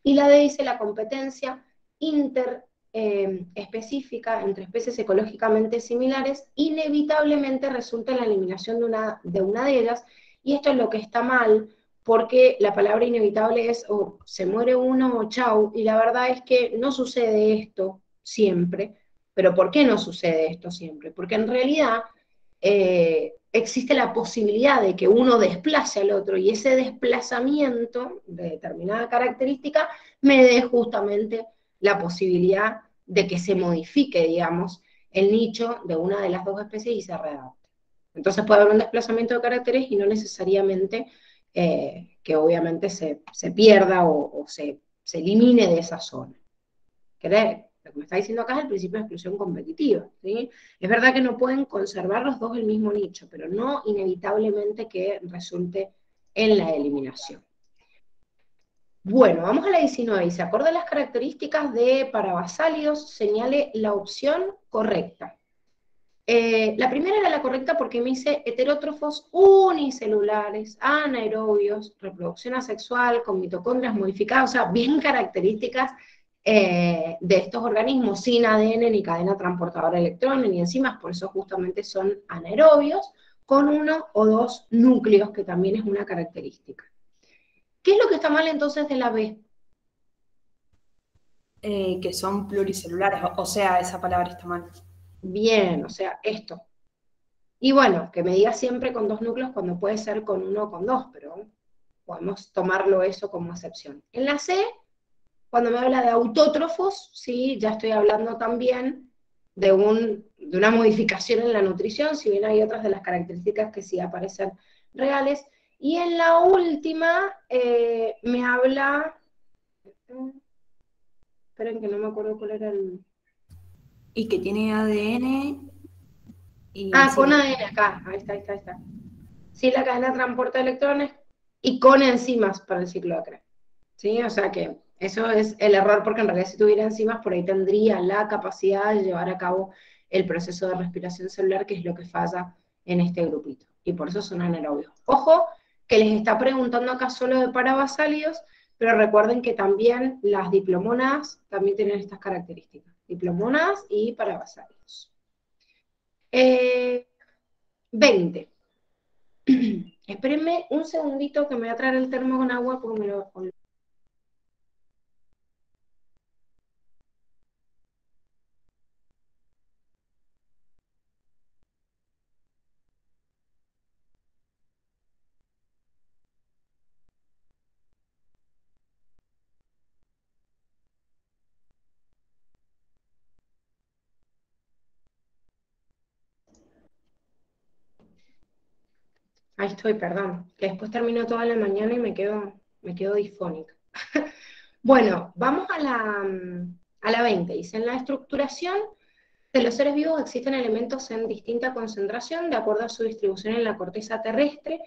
Y la D dice la competencia interespecífica entre especies ecológicamente similares inevitablemente resulta en la eliminación de una de ellas, y esto es lo que está mal, porque la palabra inevitable es o se muere uno o chau, y la verdad es que no sucede esto siempre. ¿Pero por qué no sucede esto siempre? Porque en realidad existe la posibilidad de que uno desplace al otro, y ese desplazamiento de determinada característica me dé justamente la posibilidad de que se modifique, digamos, el nicho de una de las dos especies y se readapte. Entonces puede haber un desplazamiento de caracteres y no necesariamente que obviamente se pierda o se elimine de esa zona. ¿Querés? Lo que me está diciendo acá es el principio de exclusión competitiva, ¿sí? Es verdad que no pueden conservar los dos el mismo nicho, pero no inevitablemente que resulte en la eliminación. Bueno, vamos a la 19. Dice, acorde a las características de parabasálidos, señale la opción correcta. La primera era la correcta porque me dice heterótrofos unicelulares, anaerobios, reproducción asexual, con mitocondrias modificadas, o sea, bien características de estos organismos sin ADN ni cadena transportadora de electrones ni enzimas, por eso justamente son anaerobios, con 1 o 2 núcleos, que también es una característica. ¿Qué es lo que está mal entonces de la B? Que son pluricelulares, o sea, esa palabra está mal. Bien, o sea, esto. Y bueno, que me diga siempre con 2 núcleos cuando puede ser con 1 o con 2, pero podemos tomarlo eso como excepción. En la C, cuando me habla de autótrofos, sí, ya estoy hablando también de una modificación en la nutrición, si bien hay otras de las características que sí aparecen reales. Y en la última me habla, esperen que no me acuerdo cuál era el... Y que tiene ADN y con enzimas. ADN acá, ahí está. Sí, la cadena transporta electrones y con enzimas para el ciclo de Krebs. ¿Sí? O sea que eso es el error, porque en realidad si tuviera enzimas, por ahí tendría la capacidad de llevar a cabo el proceso de respiración celular, que es lo que falla en este grupito. Y por eso son anaerobios. Ojo, que les está preguntando acá solo de parabasálidos, pero recuerden que también las diplomónadas también tienen estas características. Diplomónadas y parabasálidos. 20. Espérenme un segundito que me voy a traer el termo con agua porque me lo... Ahí estoy, perdón, que después termino toda la mañana y me quedo disfónica. Bueno, vamos a la 20. Dice, en la estructuración de los seres vivos existen elementos en distinta concentración de acuerdo a su distribución en la corteza terrestre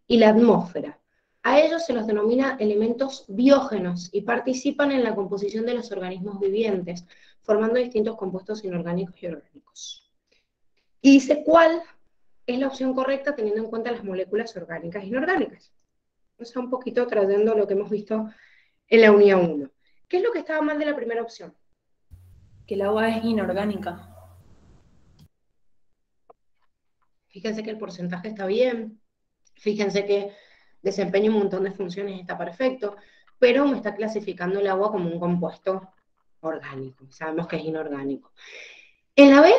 y la atmósfera. A ellos se los denomina elementos biógenos y participan en la composición de los organismos vivientes, formando distintos compuestos inorgánicos y orgánicos. Y dice cuál es la opción correcta teniendo en cuenta las moléculas orgánicas e inorgánicas. O sea, un poquito trayendo lo que hemos visto en la unidad 1. ¿Qué es lo que estaba mal de la primera opción? Que el agua es inorgánica. Fíjense que el porcentaje está bien, fíjense que desempeña un montón de funciones, está perfecto, pero me está clasificando el agua como un compuesto orgánico, sabemos que es inorgánico. En la B,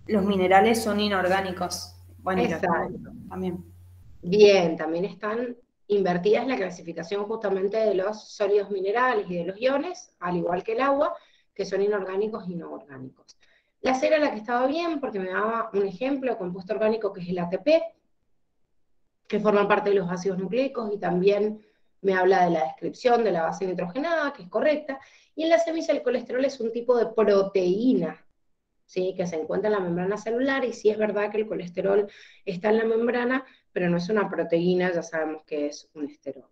Los minerales son inorgánicos. Bueno, y los exacto. también. Bien, también están invertidas la clasificación justamente de los sólidos minerales y de los iones, al igual que el agua, que son inorgánicos y no orgánicos. La C era la que estaba bien porque me daba un ejemplo de compuesto orgánico que es el ATP, que forma parte de los ácidos nucleicos, y también me habla de la descripción de la base nitrogenada, que es correcta. Y en la C me dice el colesterol es un tipo de proteína, ¿sí? Que se encuentra en la membrana celular, y sí es verdad que el colesterol está en la membrana, pero no es una proteína, ya sabemos que es un esteroide.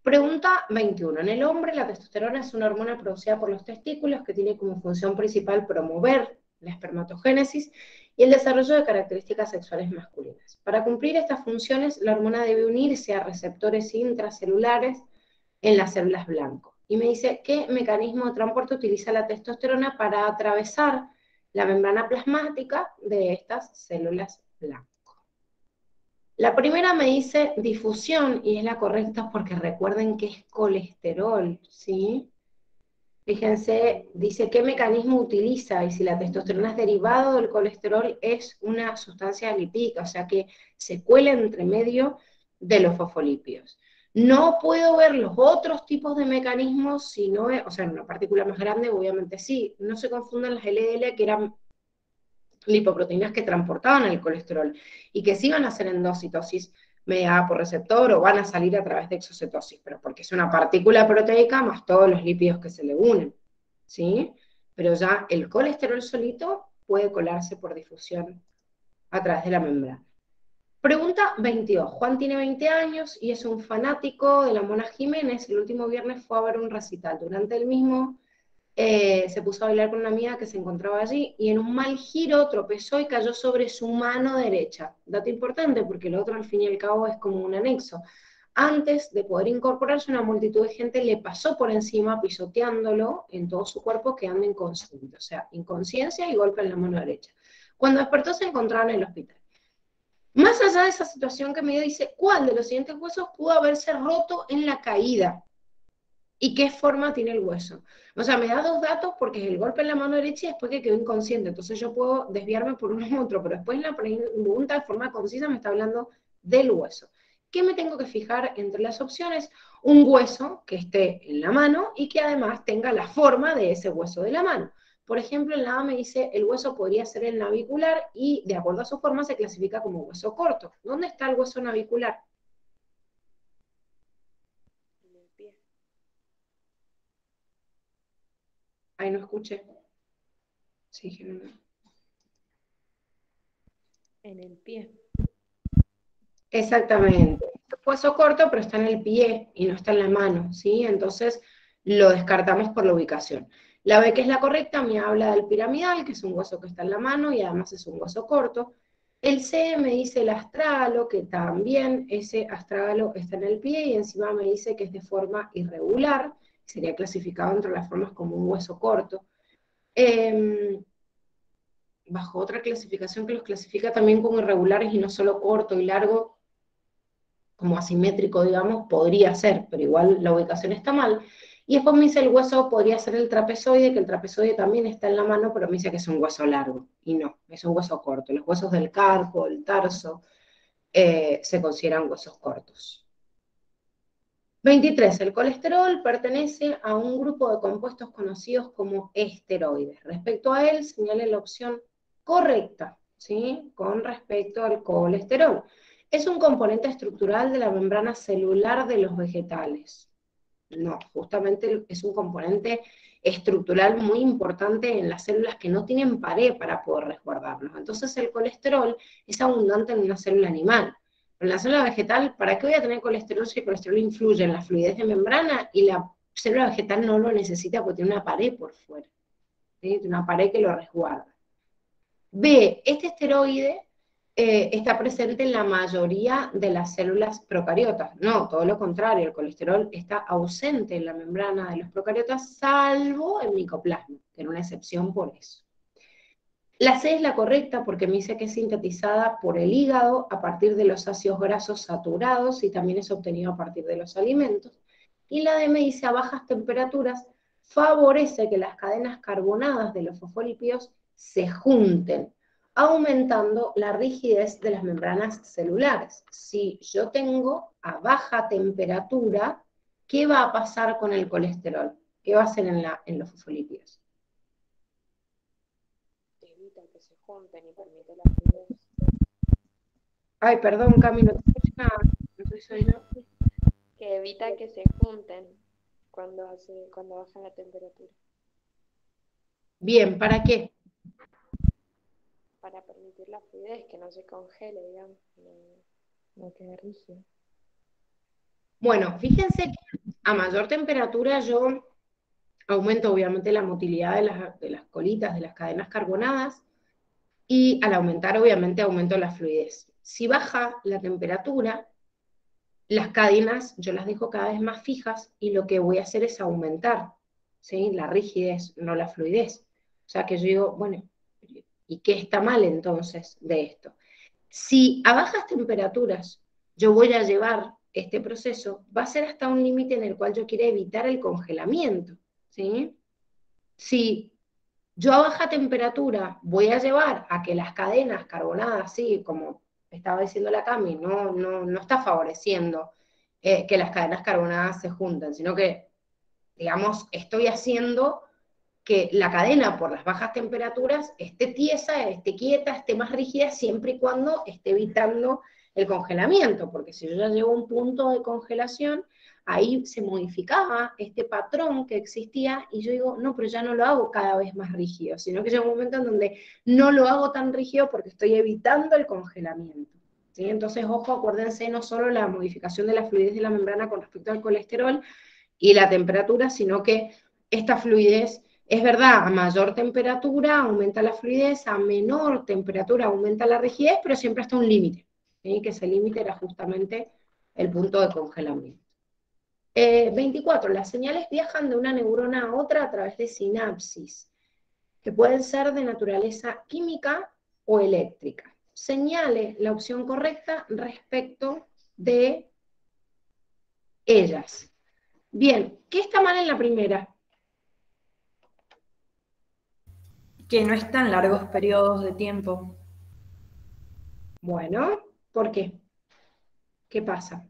Pregunta 21. En el hombre la testosterona es una hormona producida por los testículos que tiene como función principal promover la espermatogénesis y el desarrollo de características sexuales masculinas. Para cumplir estas funciones, la hormona debe unirse a receptores intracelulares en las células blanco. Y me dice, ¿qué mecanismo de transporte utiliza la testosterona para atravesar la membrana plasmática de estas células blanco? La primera me dice difusión, y es la correcta porque recuerden que es colesterol, ¿sí? Fíjense, dice qué mecanismo utiliza, y si la testosterona es derivado del colesterol, es una sustancia lipídica, o sea que se cuela entre medio de los fosfolípidos. No puedo ver los otros tipos de mecanismos, sino, o sea, en una partícula más grande, obviamente sí. No se confundan las LDL, que eran lipoproteínas que transportaban el colesterol y que sí van a hacer endocitosis mediada por receptor o van a salir a través de exocitosis, pero porque es una partícula proteica más todos los lípidos que se le unen, ¿sí? Pero ya el colesterol solito puede colarse por difusión a través de la membrana. Pregunta 22. Juan tiene 20 años y es un fanático de la Mona Jiménez. El último viernes fue a ver un recital. Durante el mismo se puso a bailar con una amiga que se encontraba allí y en un mal giro tropezó y cayó sobre su mano derecha. Dato importante porque el otro al fin y al cabo es como un anexo. antes de poder incorporarse, una multitud de gente le pasó por encima pisoteándolo en todo su cuerpo, quedando inconsciente. O sea, inconsciencia y golpe en la mano derecha. Cuando despertó se encontraba en el hospital. Más allá de esa situación que me dio, dice, ¿cuál de los siguientes huesos pudo haberse roto en la caída? ¿Y qué forma tiene el hueso? O sea, me da dos datos porque es el golpe en la mano derecha y después que quedó inconsciente. Entonces yo puedo desviarme por uno u otro, pero después en la pregunta de forma concisa me está hablando del hueso. ¿Qué me tengo que fijar entre las opciones? Un hueso que esté en la mano y que además tenga la forma de ese hueso de la mano. Por ejemplo, en la A me dice el hueso podría ser el navicular y de acuerdo a su forma se clasifica como hueso corto. ¿Dónde está el hueso navicular? En el pie. Ahí no escuché. Sí, Jimena. En el pie. Exactamente. Es un hueso corto, pero está en el pie y no está en la mano, ¿sí? Entonces lo descartamos por la ubicación. La B, que es la correcta, me habla del piramidal, que es un hueso que está en la mano y además es un hueso corto. El C me dice el astrágalo, que también ese astrágalo está en el pie y encima me dice que es de forma irregular, sería clasificado entre las formas como un hueso corto. Bajo otra clasificación que los clasifica también como irregulares y no solo corto y largo, como asimétrico, digamos, podría ser, pero igual la ubicación está mal. Y después me dice el hueso podría ser el trapezoide, que el trapezoide también está en la mano, pero me dice que es un hueso largo, y no, es un hueso corto. Los huesos del carpo, el tarso, se consideran huesos cortos. 23. El colesterol pertenece a un grupo de compuestos conocidos como esteroides. Respecto a él, señale la opción correcta, ¿sí? Con respecto al colesterol. Es un componente estructural de la membrana celular de los vegetales. No, justamente es un componente estructural muy importante en las células que no tienen pared para poder resguardarlos. Entonces el colesterol es abundante en una célula animal. En la célula vegetal, ¿para qué voy a tener colesterol si el colesterol influye en la fluidez de membrana y la célula vegetal no lo necesita porque tiene una pared por fuera? ¿Sí? Tiene una pared que lo resguarda. B, este esteroide está presente en la mayoría de las células procariotas. No, todo lo contrario, el colesterol está ausente en la membrana de los procariotas, salvo el micoplasma, que era una excepción por eso. La C es la correcta porque me dice que es sintetizada por el hígado a partir de los ácidos grasos saturados y también es obtenido a partir de los alimentos. Y la D me dice a bajas temperaturas favorece que las cadenas carbonadas de los fosfolípidos se junten, aumentando la rigidez de las membranas celulares. Si yo tengo a baja temperatura, ¿qué va a pasar con el colesterol? ¿Qué va a hacer en los fosfolípidos? Evita que se junten y permite la fluidez. Ay, perdón, Cami, no te escucho nada. No soy yo. Que evita que se junten cuando baja la temperatura. Bien, ¿para qué? Para permitir la fluidez, que no se congele, digamos, no quede rígido. Bueno, fíjense que a mayor temperatura yo aumento obviamente la motilidad de las colitas, de las cadenas carbonadas, y al aumentar obviamente aumento la fluidez. Si baja la temperatura, las cadenas yo las dejo cada vez más fijas y lo que voy a hacer es aumentar, ¿sí? La rigidez, no la fluidez. O sea que yo digo, bueno, ¿y qué está mal entonces de esto? Si a bajas temperaturas yo voy a llevar este proceso, va a ser hasta un límite en el cual yo quiero evitar el congelamiento, ¿sí? Si yo a baja temperatura voy a llevar a que las cadenas carbonadas, sí, como estaba diciendo la Cami, no está favoreciendo que las cadenas carbonadas se junten, sino que, digamos, estoy haciendo que la cadena por las bajas temperaturas esté tiesa, esté quieta, esté más rígida, siempre y cuando esté evitando el congelamiento, porque si yo ya llego a un punto de congelación, ahí se modificaba este patrón que existía, y yo digo, no, pero ya no lo hago cada vez más rígido, sino que llega un momento en donde no lo hago tan rígido porque estoy evitando el congelamiento. ¿Sí? Entonces, ojo, acuérdense, no solo la modificación de la fluidez de la membrana con respecto al colesterol y la temperatura, sino que esta fluidez, es verdad, a mayor temperatura aumenta la fluidez, a menor temperatura aumenta la rigidez, pero siempre hasta un límite, ¿sí? Que ese límite era justamente el punto de congelamiento. 24. Las señales viajan de una neurona a otra a través de sinapsis, que pueden ser de naturaleza química o eléctrica. Señale la opción correcta respecto de ellas. Bien, ¿qué está mal en la primera? Que no es tan largos periodos de tiempo. Bueno, ¿por qué? ¿Qué pasa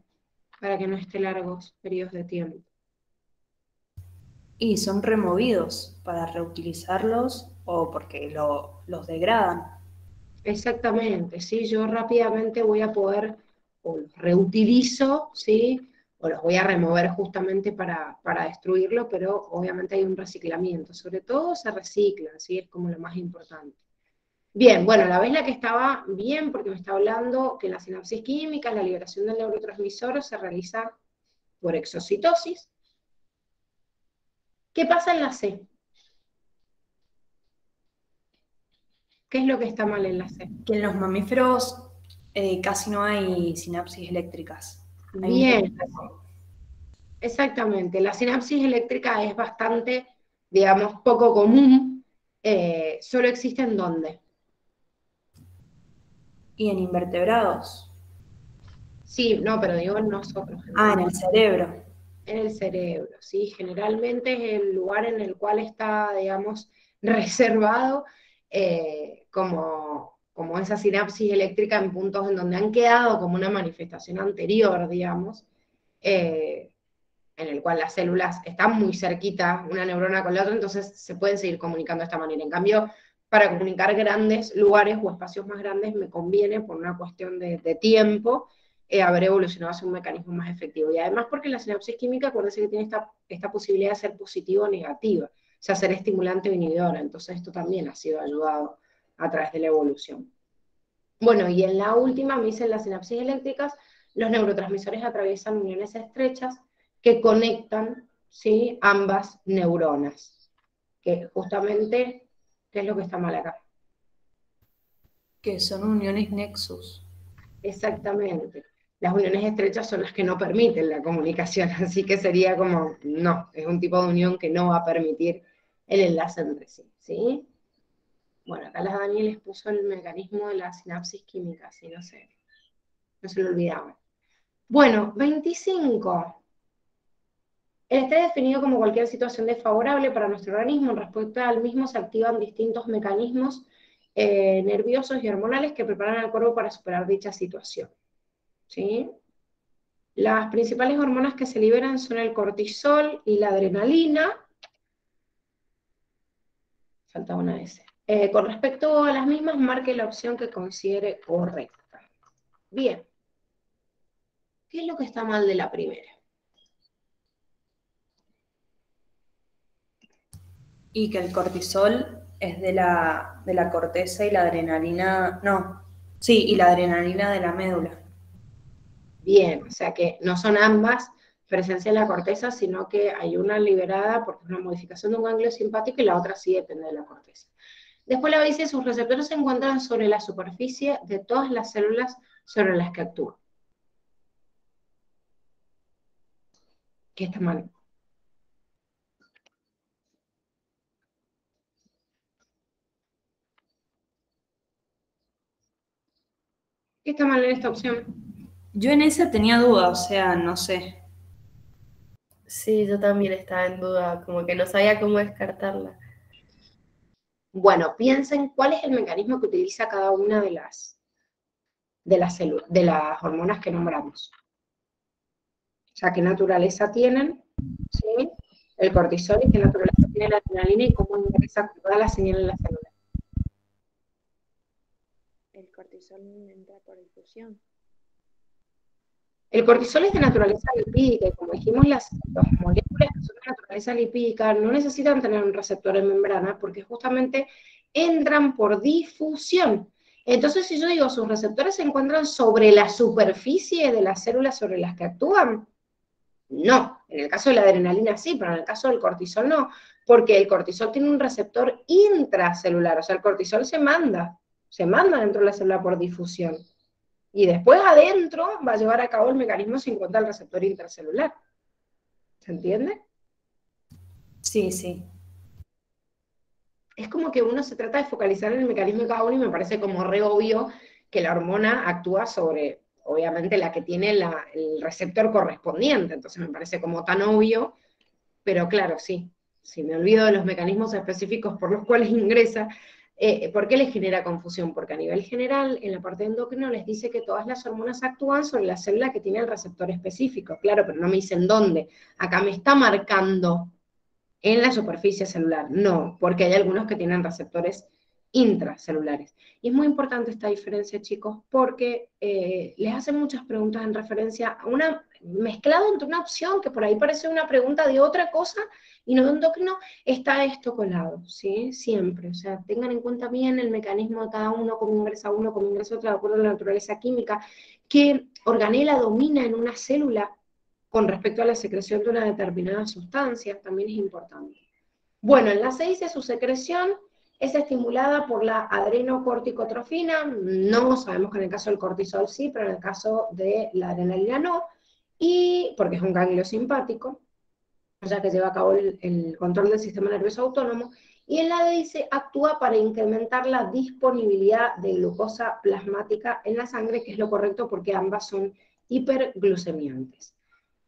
para que no esté largos periodos de tiempo? Y son removidos para reutilizarlos o porque los degradan. Exactamente, ¿sí? Yo rápidamente voy a poder, o los reutilizo, ¿sí? O los voy a remover justamente para destruirlo, pero obviamente hay un reciclamiento. Sobre todo se reciclan, ¿sí? Es como lo más importante. Bien, bueno, la vez la que estaba bien, porque me está hablando que la sinapsis química, la liberación del neurotransmisor se realiza por exocitosis. ¿Qué pasa en la C? ¿Qué es lo que está mal en la C? Que en los mamíferos casi no hay sinapsis eléctricas. Hay Bien, exactamente. La sinapsis eléctrica es bastante, digamos, poco común. ¿Solo existe en dónde? y en invertebrados. Sí, no, pero digo en nosotros. En el cerebro. En el cerebro, ¿sí? Generalmente es el lugar en el cual está, digamos, reservado como esa sinapsis eléctrica en puntos en donde han quedado como una manifestación anterior, digamos, en el cual las células están muy cerquita una neurona con la otra, entonces se pueden seguir comunicando de esta manera. En cambio, para comunicar grandes lugares o espacios más grandes me conviene, por una cuestión de tiempo, haber evolucionado hacia un mecanismo más efectivo. Y además porque la sinapsis química, acuérdense que tiene esta posibilidad de ser positiva o negativa, o sea, ser estimulante o inhibidora, entonces esto también ha sido ayudado a través de la evolución. Bueno, y en la última me dicen las sinapsis eléctricas, los neurotransmisores atraviesan uniones estrechas que conectan, ¿sí?, ambas neuronas, que justamente, ¿qué es lo que está mal acá? Que son uniones nexus. Exactamente. Las uniones estrechas son las que no permiten la comunicación, así que sería como, no, es un tipo de unión que no va a permitir el enlace entre sí, ¿sí? Bueno, acá la Dani les puso el mecanismo de la sinapsis química, así no se lo olvidaban. Bueno, 25. El estrés definido como cualquier situación desfavorable para nuestro organismo. En respuesta al mismo se activan distintos mecanismos nerviosos y hormonales que preparan al cuerpo para superar dicha situación. ¿Sí? Las principales hormonas que se liberan son el cortisol y la adrenalina. Falta una S. Con respecto a las mismas, marque la opción que considere correcta. Bien. ¿Qué es lo que está mal de la primera? Y que el cortisol es de la corteza y la adrenalina, no, sí, y la adrenalina de la médula. Bien, o sea que no son ambas presencia en la corteza, sino que hay una liberada porque es una modificación de un ganglio simpático y la otra sí depende de la corteza. Después la dice, sus receptores se encuentran sobre la superficie de todas las células sobre las que actúan. ¿Qué está mal? ¿Qué está mal en esta opción? Yo en esa tenía duda, o sea, no sé. Sí, yo también estaba en duda, como que no sabía cómo descartarla. Bueno, piensen cuál es el mecanismo que utiliza cada una de las células, de las hormonas que nombramos. O sea, qué naturaleza tienen, ¿sí? El cortisol y qué naturaleza tiene la adrenalina y cómo ingresa toda la señal en la célula. El cortisol entra por difusión. El cortisol es de naturaleza lipídica y como dijimos, las moléculas que son de naturaleza lipídica no necesitan tener un receptor en membrana porque justamente entran por difusión. Entonces, si yo digo sus receptores se encuentran sobre la superficie de las células sobre las que actúan, no. En el caso de la adrenalina sí, pero en el caso del cortisol no, porque el cortisol tiene un receptor intracelular, o sea, el cortisol se manda dentro de la célula por difusión. Y después adentro va a llevar a cabo el mecanismo sin contar el receptor intracelular. ¿Se entiende? Sí, sí. Es como que uno se trata de focalizar en el mecanismo de cada uno y me parece como re obvio que la hormona actúa sobre, obviamente, la que tiene el receptor correspondiente. Entonces me parece como tan obvio, pero claro, sí. Si me olvido de los mecanismos específicos por los cuales ingresa, ¿por qué les genera confusión? Porque a nivel general, en la parte de endocrino les dice que todas las hormonas actúan sobre la célula que tiene el receptor específico. Claro, pero no me dicen dónde. Acá me está marcando en la superficie celular. No, porque hay algunos que tienen receptores intracelulares. Y es muy importante esta diferencia, chicos, porque les hacen muchas preguntas en referencia a mezclado entre una opción que por ahí parece una pregunta de otra cosa y no de endocrino, está esto colado, ¿sí? Siempre. O sea, tengan en cuenta bien el mecanismo de cada uno, cómo ingresa uno, cómo ingresa otro, de acuerdo a la naturaleza química, qué organela domina en una célula con respecto a la secreción de una determinada sustancia, también es importante. Bueno, en la 6 su secreción es estimulada por la adrenocorticotrofina, no sabemos que en el caso del cortisol sí, pero en el caso de la adrenalina no, y porque es un ganglio simpático, ya que lleva a cabo el control del sistema nervioso autónomo, y en la D dice actúa para incrementar la disponibilidad de glucosa plasmática en la sangre, que es lo correcto porque ambas son hiperglucemiantes.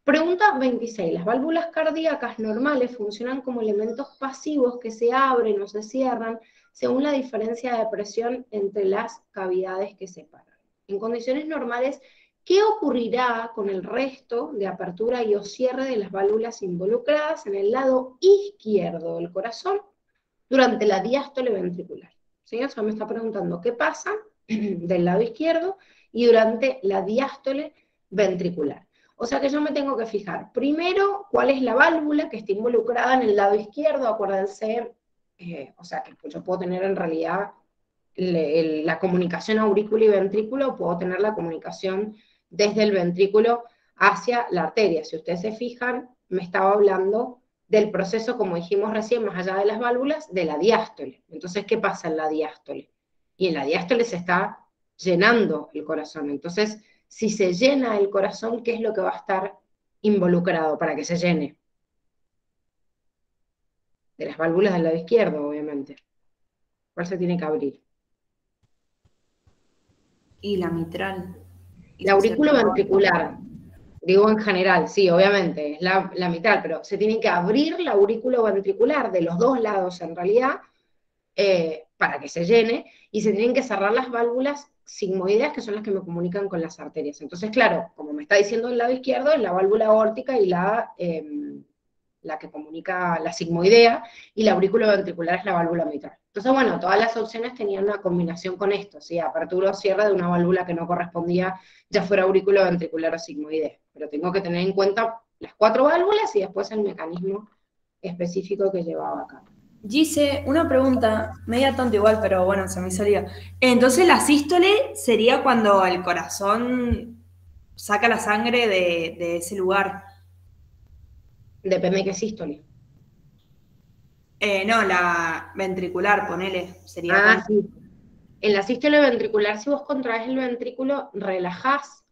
Pregunta 26. Las válvulas cardíacas normales funcionan como elementos pasivos que se abren o se cierran según la diferencia de presión entre las cavidades que separan. En condiciones normales, ¿qué ocurrirá con el resto de apertura y o cierre de las válvulas involucradas en el lado izquierdo del corazón durante la diástole ventricular? ¿Sí? O sea, me está preguntando qué pasa del lado izquierdo y durante la diástole ventricular. O sea que yo me tengo que fijar, primero, cuál es la válvula que está involucrada en el lado izquierdo, acuérdense, o sea que yo puedo tener en realidad la comunicación aurículo y ventrículo, o puedo tener la comunicación desde el ventrículo hacia la arteria. Si ustedes se fijan, me estaba hablando del proceso, como dijimos recién, más allá de las válvulas, de la diástole. Entonces, ¿qué pasa en la diástole? Y en la diástole se está llenando el corazón. Entonces, si se llena el corazón, ¿qué es lo que va a estar involucrado para que se llene? De las válvulas del lado izquierdo, obviamente. ¿Cuál se tiene que abrir? Y la mitral. La aurículo ventricular. Digo en general, sí, obviamente, es la mitral, pero se tiene que abrir la aurículo ventricular de los dos lados en realidad, para que se llene, y se tienen que cerrar las válvulas sigmoideas, que son las que me comunican con las arterias. Entonces, claro, como me está diciendo el lado izquierdo, es la válvula aórtica y la que comunica la sigmoidea, y la aurículo ventricular es la válvula mitral. Entonces, bueno, todas las opciones tenían una combinación con esto, ¿sí? Apertura o cierre de una válvula que no correspondía, ya fuera aurículo ventricular o sigmoidea. Pero tengo que tener en cuenta las 4 válvulas y después el mecanismo específico que llevaba a cabo. Gise, una pregunta, media tonta igual, pero bueno, se me salió. Entonces la sístole sería cuando el corazón saca la sangre de ese lugar. Depende de qué sístole. No, la ventricular, ponele, sería. Sí. En la sístole ventricular, si vos contraes el ventrículo, relajás,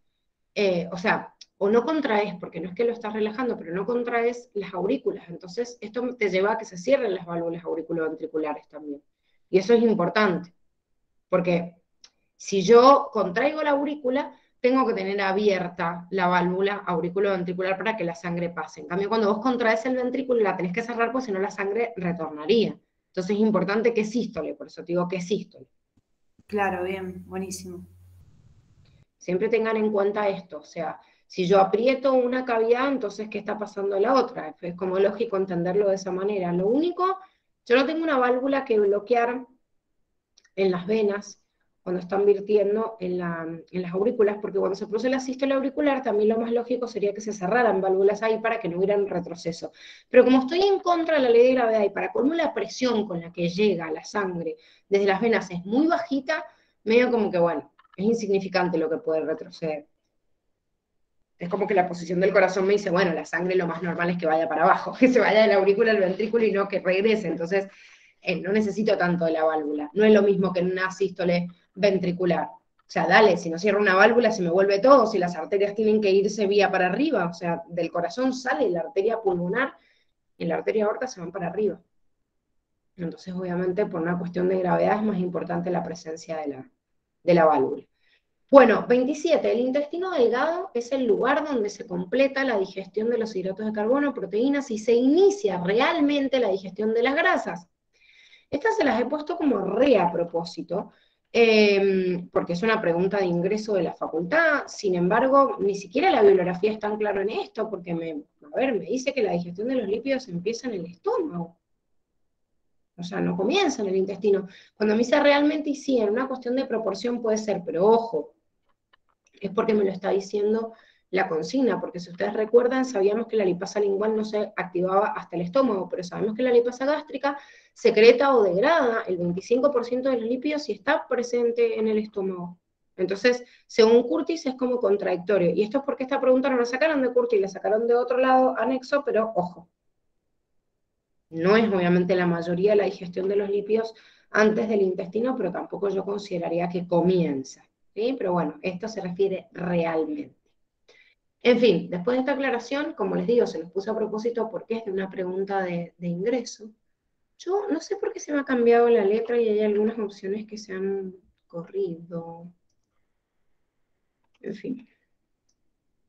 o sea, o no contraes, porque no es que lo estás relajando, pero no contraes las aurículas. Entonces, esto te lleva a que se cierren las válvulas auriculoventriculares también. Y eso es importante, porque si yo contraigo la aurícula, tengo que tener abierta la válvula auriculoventricular para que la sangre pase. En cambio, cuando vos contraes el ventrículo, la tenés que cerrar, porque si no la sangre retornaría. Entonces es importante que sístole, por eso te digo que sístole. Claro, bien, buenísimo. Siempre tengan en cuenta esto, o sea, si yo aprieto una cavidad, entonces ¿qué está pasando en la otra? Es como lógico entenderlo de esa manera. Lo único, yo no tengo una válvula que bloquear en las venas cuando están virtiendo en las aurículas, porque cuando se produce la sístole auricular, también lo más lógico sería que se cerraran válvulas ahí para que no hubiera un retroceso. Pero como estoy en contra de la ley de gravedad y para colmo la presión con la que llega la sangre desde las venas es muy bajita, medio como que, bueno, es insignificante lo que puede retroceder. Es como que la posición del corazón me dice, bueno, la sangre lo más normal es que vaya para abajo, que se vaya de la aurícula al ventrículo y no que regrese. Entonces, no necesito tanto de la válvula. No es lo mismo que en una sístole ventricular. O sea, dale, si no cierro una válvula se me vuelve todo, si las arterias tienen que irse vía para arriba, o sea, del corazón sale la arteria pulmonar y la arteria aorta se van para arriba. Entonces, obviamente, por una cuestión de gravedad es más importante la presencia de la válvula. Bueno, 27. El intestino delgado es el lugar donde se completa la digestión de los hidratos de carbono, proteínas, y se inicia realmente la digestión de las grasas. Estas se las he puesto como re a propósito, porque es una pregunta de ingreso de la facultad. Sin embargo, ni siquiera la bibliografía es tan clara en esto, porque me dice que la digestión de los lípidos empieza en el estómago. O sea, no comienza en el intestino. Cuando me dice realmente, y sí, en una cuestión de proporción puede ser, pero ojo, es porque me lo está diciendo la consigna, porque si ustedes recuerdan, sabíamos que la lipasa lingual no se activaba hasta el estómago, pero sabemos que la lipasa gástrica secreta o degrada el 25% de los lípidos si está presente en el estómago. Entonces, según Curtis es como contradictorio, y esto es porque esta pregunta no la sacaron de Curtis, la sacaron de otro lado anexo, pero ojo, no es obviamente la mayoría de la digestión de los lípidos antes del intestino, pero tampoco yo consideraría que comienza, ¿sí? Pero bueno, esto se refiere realmente. En fin, después de esta aclaración, como les digo, se los puse a propósito porque es de una pregunta de ingreso. Yo no sé por qué se me ha cambiado la letra y hay algunas opciones que se han corrido. En fin.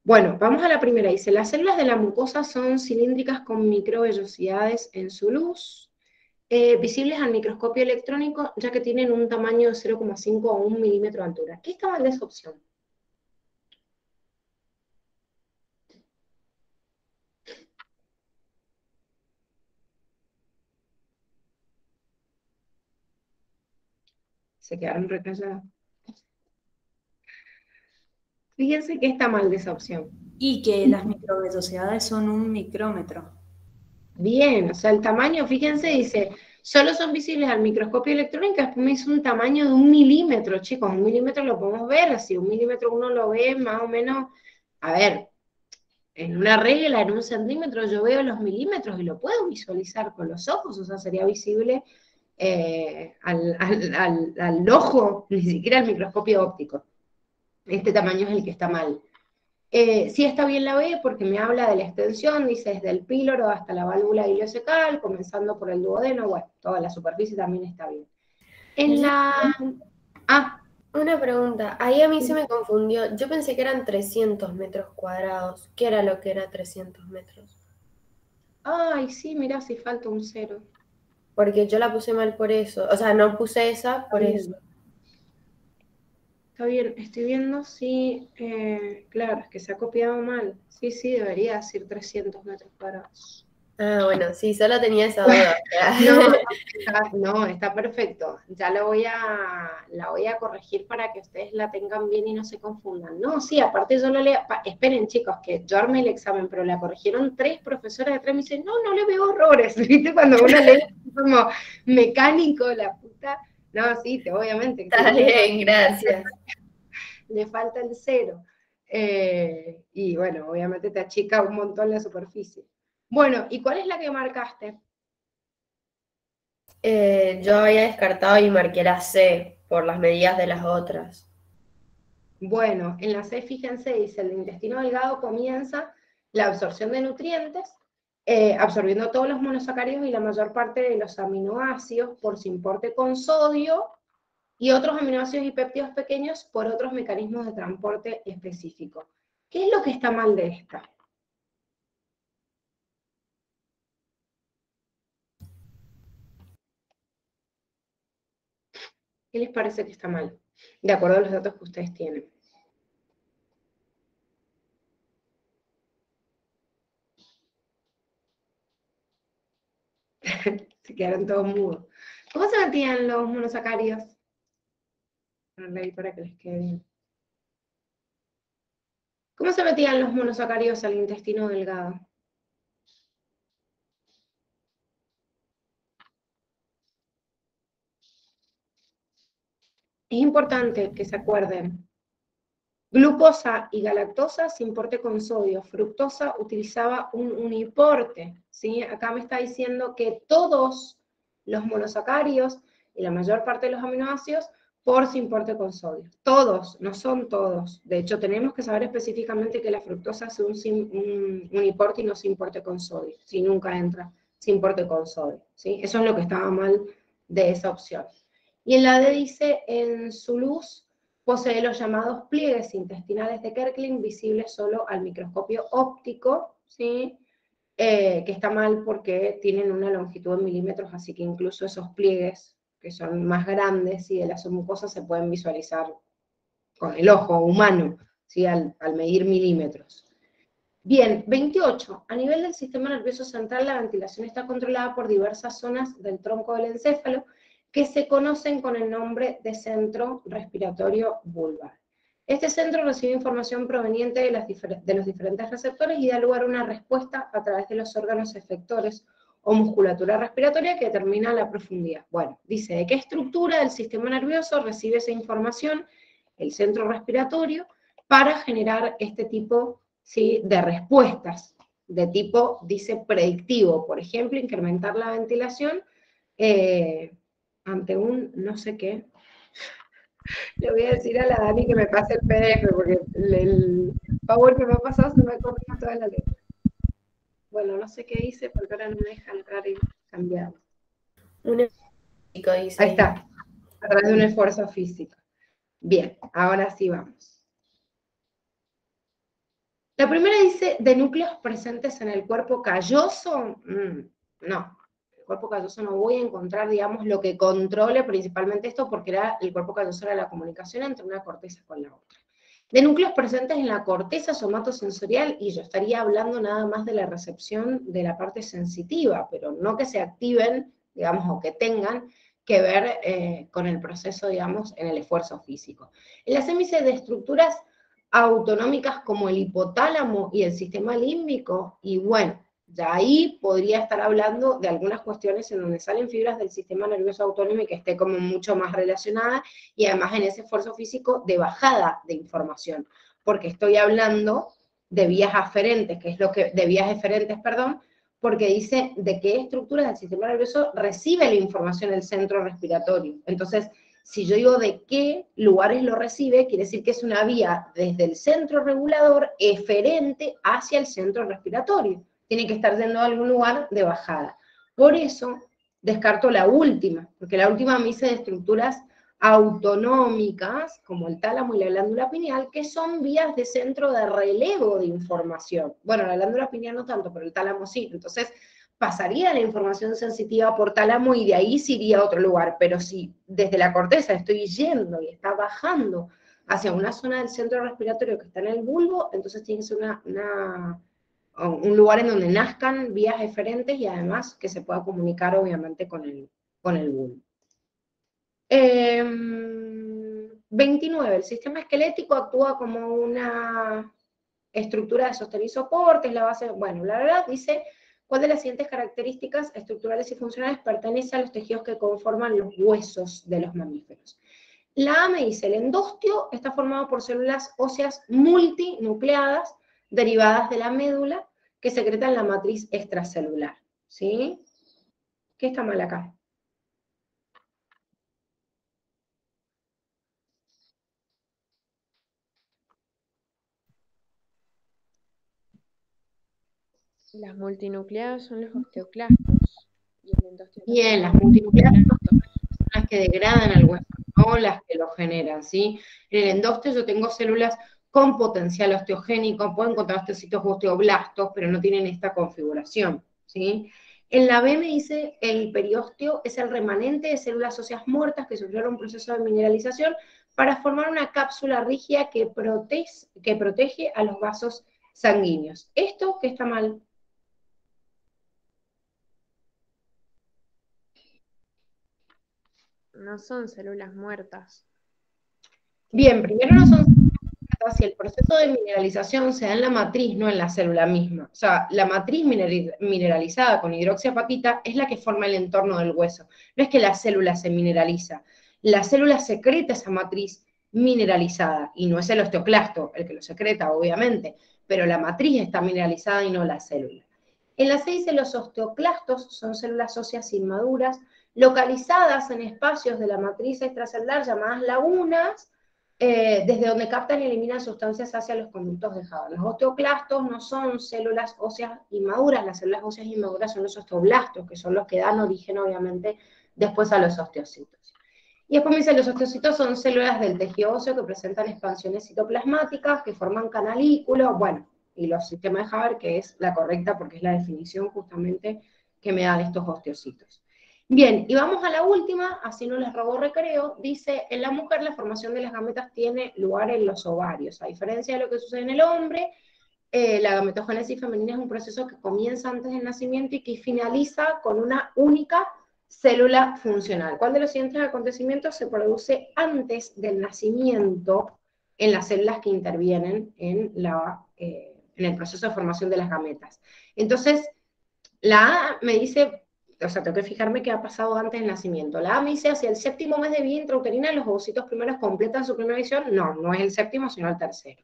Bueno, vamos a la primera. Dice, las células de la mucosa son cilíndricas con microvellosidades en su luz, visibles al microscopio electrónico, ya que tienen un tamaño de 0,5 a 1 milímetro de altura. ¿Qué está mal de esa opción? Se quedaron recallados. Fíjense que está mal de esa opción. Y que las microvellosidades son 1 micrómetro. Bien, o sea, el tamaño, fíjense, dice, solo son visibles al microscopio electrónico, después me hizo un tamaño de 1 milímetro, chicos, 1 milímetro lo podemos ver, así 1 milímetro uno lo ve más o menos, a ver, en una regla, en 1 centímetro, yo veo los milímetros y lo puedo visualizar con los ojos, o sea, sería visible al ojo, ni siquiera al microscopio óptico. Este tamaño es el que está mal. Sí está bien la B porque me habla de la extensión, dice desde el píloro hasta la válvula ileocecal, comenzando por el duodeno, bueno, toda la superficie también está bien. En la... Ah, una pregunta, ahí a mí se me confundió, yo pensé que eran 300 metros cuadrados, ¿qué era lo que era 300 metros? Ay, sí, mirá, si falta un 0. Porque yo la puse mal por eso, o sea, no puse esa por eso. Está bien, estoy viendo si, claro, es que se ha copiado mal. Sí, sí, debería decir 300 metros cuadrados. Ah, bueno, sí, solo tenía esa duda. No, está perfecto. Ya la voy a corregir para que ustedes la tengan bien y no se confundan. No, sí, aparte yo lo leo. Esperen, chicos, que yo armé el examen, pero la corrigieron 3 profesoras de 3 me dicen, no le veo errores. ¿Viste? Cuando uno lee como mecánico, la puta. No, sí, obviamente. Está bien, gracias. Le falta el 0. Y bueno, obviamente te achica un montón la superficie. Bueno, ¿y cuál es la que marcaste? Yo había descartado y marqué la C por las medidas de las otras. Bueno, en la C, fíjense, dice, el intestino delgado comienza la absorción de nutrientes, absorbiendo todos los monosacáridos y la mayor parte de los aminoácidos por su importe con sodio, y otros aminoácidos y péptidos pequeños por otros mecanismos de transporte específicos. ¿Qué es lo que está mal de esta? ¿Qué les parece que está mal? De acuerdo a los datos que ustedes tienen. Se quedaron todos mudos. ¿Cómo se metían los monosacáridos? Ponerle ahí para que les quede bien. ¿Cómo se metían los monosacáridos al intestino delgado? Es importante que se acuerden. Glucosa y galactosa se importe con sodio. Fructosa utilizaba un uniporte, ¿sí? Acá me está diciendo que todos los monosacáridos y la mayor parte de los aminoácidos por sin porte con sodio. Todos, no son todos. De hecho, tenemos que saber específicamente que la fructosa hace un uniporte y no sin porte con sodio, si nunca entra sin porte con sodio, ¿sí? Eso es lo que estaba mal de esa opción. Y en la D dice, en su luz posee los llamados pliegues intestinales de Kerkeling, visibles solo al microscopio óptico, ¿sí? Que está mal porque tienen una longitud en milímetros, así que incluso esos pliegues, que son más grandes y de la submucosa, se pueden visualizar con el ojo humano, ¿sí? al medir milímetros. Bien, 28. A nivel del sistema nervioso central, la ventilación está controlada por diversas zonas del tronco del encéfalo que se conocen con el nombre de centro respiratorio vulvar. Este centro recibe información proveniente de los diferentes receptores y da lugar a una respuesta a través de los órganos efectores o musculatura respiratoria que determina la profundidad. Bueno, dice de qué estructura del sistema nervioso recibe esa información el centro respiratorio para generar este tipo, ¿sí?, de respuestas de tipo, dice, predictivo. Por ejemplo, incrementar la ventilación ante un no sé qué. Le voy a decir a la Dani que me pase el PDF, porque el favor que me ha pasado se me ha corrido toda la letra. Bueno, no sé qué hice porque ahora no me deja entrar y cambiar. Dice. Ahí está, a través de un esfuerzo físico. Bien, ahora sí vamos. La primera dice, de núcleos presentes en el cuerpo calloso. No, el cuerpo calloso no voy a encontrar, digamos, lo que controle principalmente esto, porque el cuerpo calloso era la comunicación entre una corteza con la otra. De núcleos presentes en la corteza somatosensorial, y yo estaría hablando nada más de la recepción de la parte sensitiva, pero no que se activen, digamos, o que tengan que ver con el proceso, digamos, en el esfuerzo físico. En las hémices de estructuras autonómicas como el hipotálamo y el sistema límbico, y bueno, ya ahí podría estar hablando de algunas cuestiones en donde salen fibras del sistema nervioso autónomo y que esté como mucho más relacionada, y además en ese esfuerzo físico de bajada de información, porque estoy hablando de vías aferentes, que es lo que, de vías eferentes, perdón, porque dice de qué estructuras del sistema nervioso recibe la información el centro respiratorio. Entonces, si yo digo de qué lugares lo recibe, quiere decir que es una vía desde el centro regulador eferente hacia el centro respiratorio. Tiene que estar yendo a algún lugar de bajada. Por eso descarto la última, porque la última me dice de estructuras autonómicas, como el tálamo y la glándula pineal, que son vías de centro de relevo de información. Bueno, la glándula pineal no tanto, pero el tálamo sí. Entonces, pasaría la información sensitiva por tálamo y de ahí se iría a otro lugar. Pero si desde la corteza estoy yendo y está bajando hacia una zona del centro respiratorio que está en el bulbo, entonces tiene que ser un lugar en donde nazcan vías eferentes y además que se pueda comunicar obviamente con el bulbo. 29. El sistema esquelético actúa como una estructura de sostén y soporte, es la base, bueno, la verdad dice, ¿cuál de las siguientes características estructurales y funcionales pertenece a los tejidos que conforman los huesos de los mamíferos? La A me dice, el endósteo está formado por células óseas multinucleadas derivadas de la médula que secretan la matriz extracelular, ¿sí? ¿Qué está mal acá? Las multinucleadas son los osteoclastos. Y el endósteo. Bien, las multinucleadas son las que degradan al hueso, no las que lo generan, ¿sí? En el endósteo yo tengo células con potencial osteogénico, puedo encontrar osteocitos o osteoblastos, pero no tienen esta configuración, ¿sí? En la B me dice, el periósteo es el remanente de células óseas muertas que sufrieron un proceso de mineralización para formar una cápsula rígida que protege a los vasos sanguíneos. ¿Esto qué está mal? No son células muertas. Bien, primero no son células muertas si el proceso de mineralización se da en la matriz, no en la célula misma. O sea, la matriz mineralizada con hidroxiapatita es la que forma el entorno del hueso. No es que la célula se mineraliza. La célula secreta esa matriz mineralizada, y no es el osteoclasto el que lo secreta, obviamente, pero la matriz está mineralizada y no la célula. En la C dice, los osteoclastos son células óseas inmaduras, localizadas en espacios de la matriz extracelular llamadas lagunas, desde donde captan y eliminan sustancias hacia los conductos de Haber. Los osteoclastos no son células óseas inmaduras, las células óseas inmaduras son los osteoblastos, que son los que dan origen, obviamente, después a los osteocitos. Y después me dice, los osteocitos son células del tejido óseo que presentan expansiones citoplasmáticas, que forman canalículo, bueno, y los sistemas de Haber, que es la correcta porque es la definición justamente que me dan estos osteocitos. Bien, y vamos a la última, así no les robo recreo, dice, en la mujer la formación de las gametas tiene lugar en los ovarios, a diferencia de lo que sucede en el hombre, la gametogénesis femenina es un proceso que comienza antes del nacimiento y que finaliza con una única célula funcional. ¿Cuál de los siguientes acontecimientos se produce antes del nacimiento en las células que intervienen en el proceso de formación de las gametas? Entonces, la A me dice, o sea, tengo que fijarme qué ha pasado antes del nacimiento. La A me dice, hacia el 7º mes de vida intrauterina, los ovocitos primeros completan su primera división. No, no es el 7º, sino el 3º.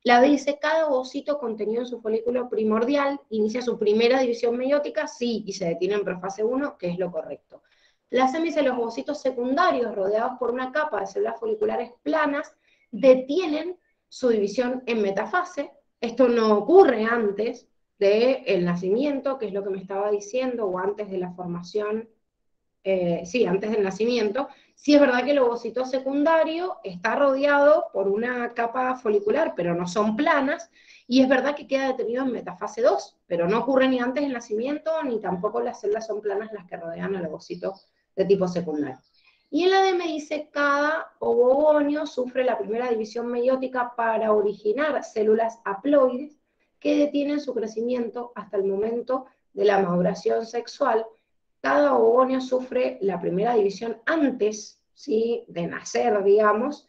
La B dice, cada ovocito contenido en su folículo primordial inicia su primera división meiótica, sí, y se detiene en profase 1, que es lo correcto. La C me dice, los ovocitos secundarios, rodeados por una capa de células foliculares planas, detienen su división en metafase. Esto no ocurre antes del nacimiento, que es lo que me estaba diciendo, o antes de la formación, sí, antes del nacimiento. Sí es verdad que el ovocito secundario está rodeado por una capa folicular, pero no son planas, y es verdad que queda detenido en metafase 2, pero no ocurre ni antes del nacimiento, ni tampoco las células son planas las que rodean al ovocito de tipo secundario. Y en la D me dice, cada ovogonio sufre la primera división meiótica para originar células haploides, que detienen su crecimiento hasta el momento de la maduración sexual. Cada ovogonio sufre la primera división antes, ¿sí?, de nacer, digamos,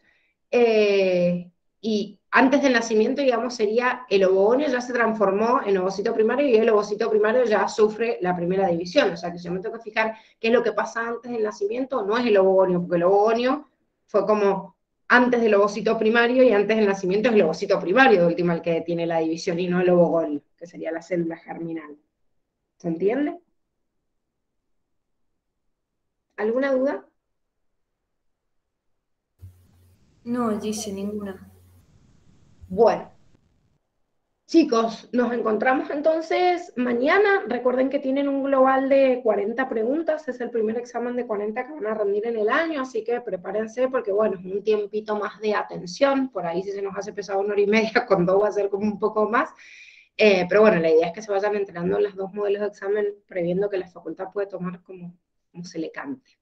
y antes del nacimiento, digamos, sería el ovogonio ya se transformó en ovocito primario y el ovocito primario ya sufre la primera división. O sea, que si yo me tengo que fijar qué es lo que pasa antes del nacimiento, no es el ovogonio, porque el ovogonio fue como antes del ovocito primario, y antes del nacimiento es el ovocito primario de última el que tiene la división, y no el ovogonio, que sería la célula germinal. ¿Se entiende? ¿Alguna duda? No, dice ninguna. Bueno, chicos, nos encontramos entonces mañana. Recuerden que tienen un global de 40 preguntas, es el primer examen de 40 que van a rendir en el año, así que prepárense porque, bueno, es un tiempito más de atención. Por ahí si se nos hace pesado 1 hora y media, con 2 va a ser como un poco más. Pero bueno, la idea es que se vayan entrenando en los 2 modelos de examen, previendo que la facultad puede tomar como se le cante.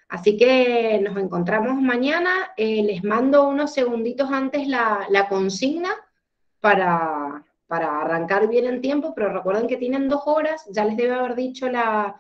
Así que nos encontramos mañana. Les mando unos segunditos antes la consigna para arrancar bien en tiempo, pero recuerden que tienen 2 horas. Ya les debe haber dicho la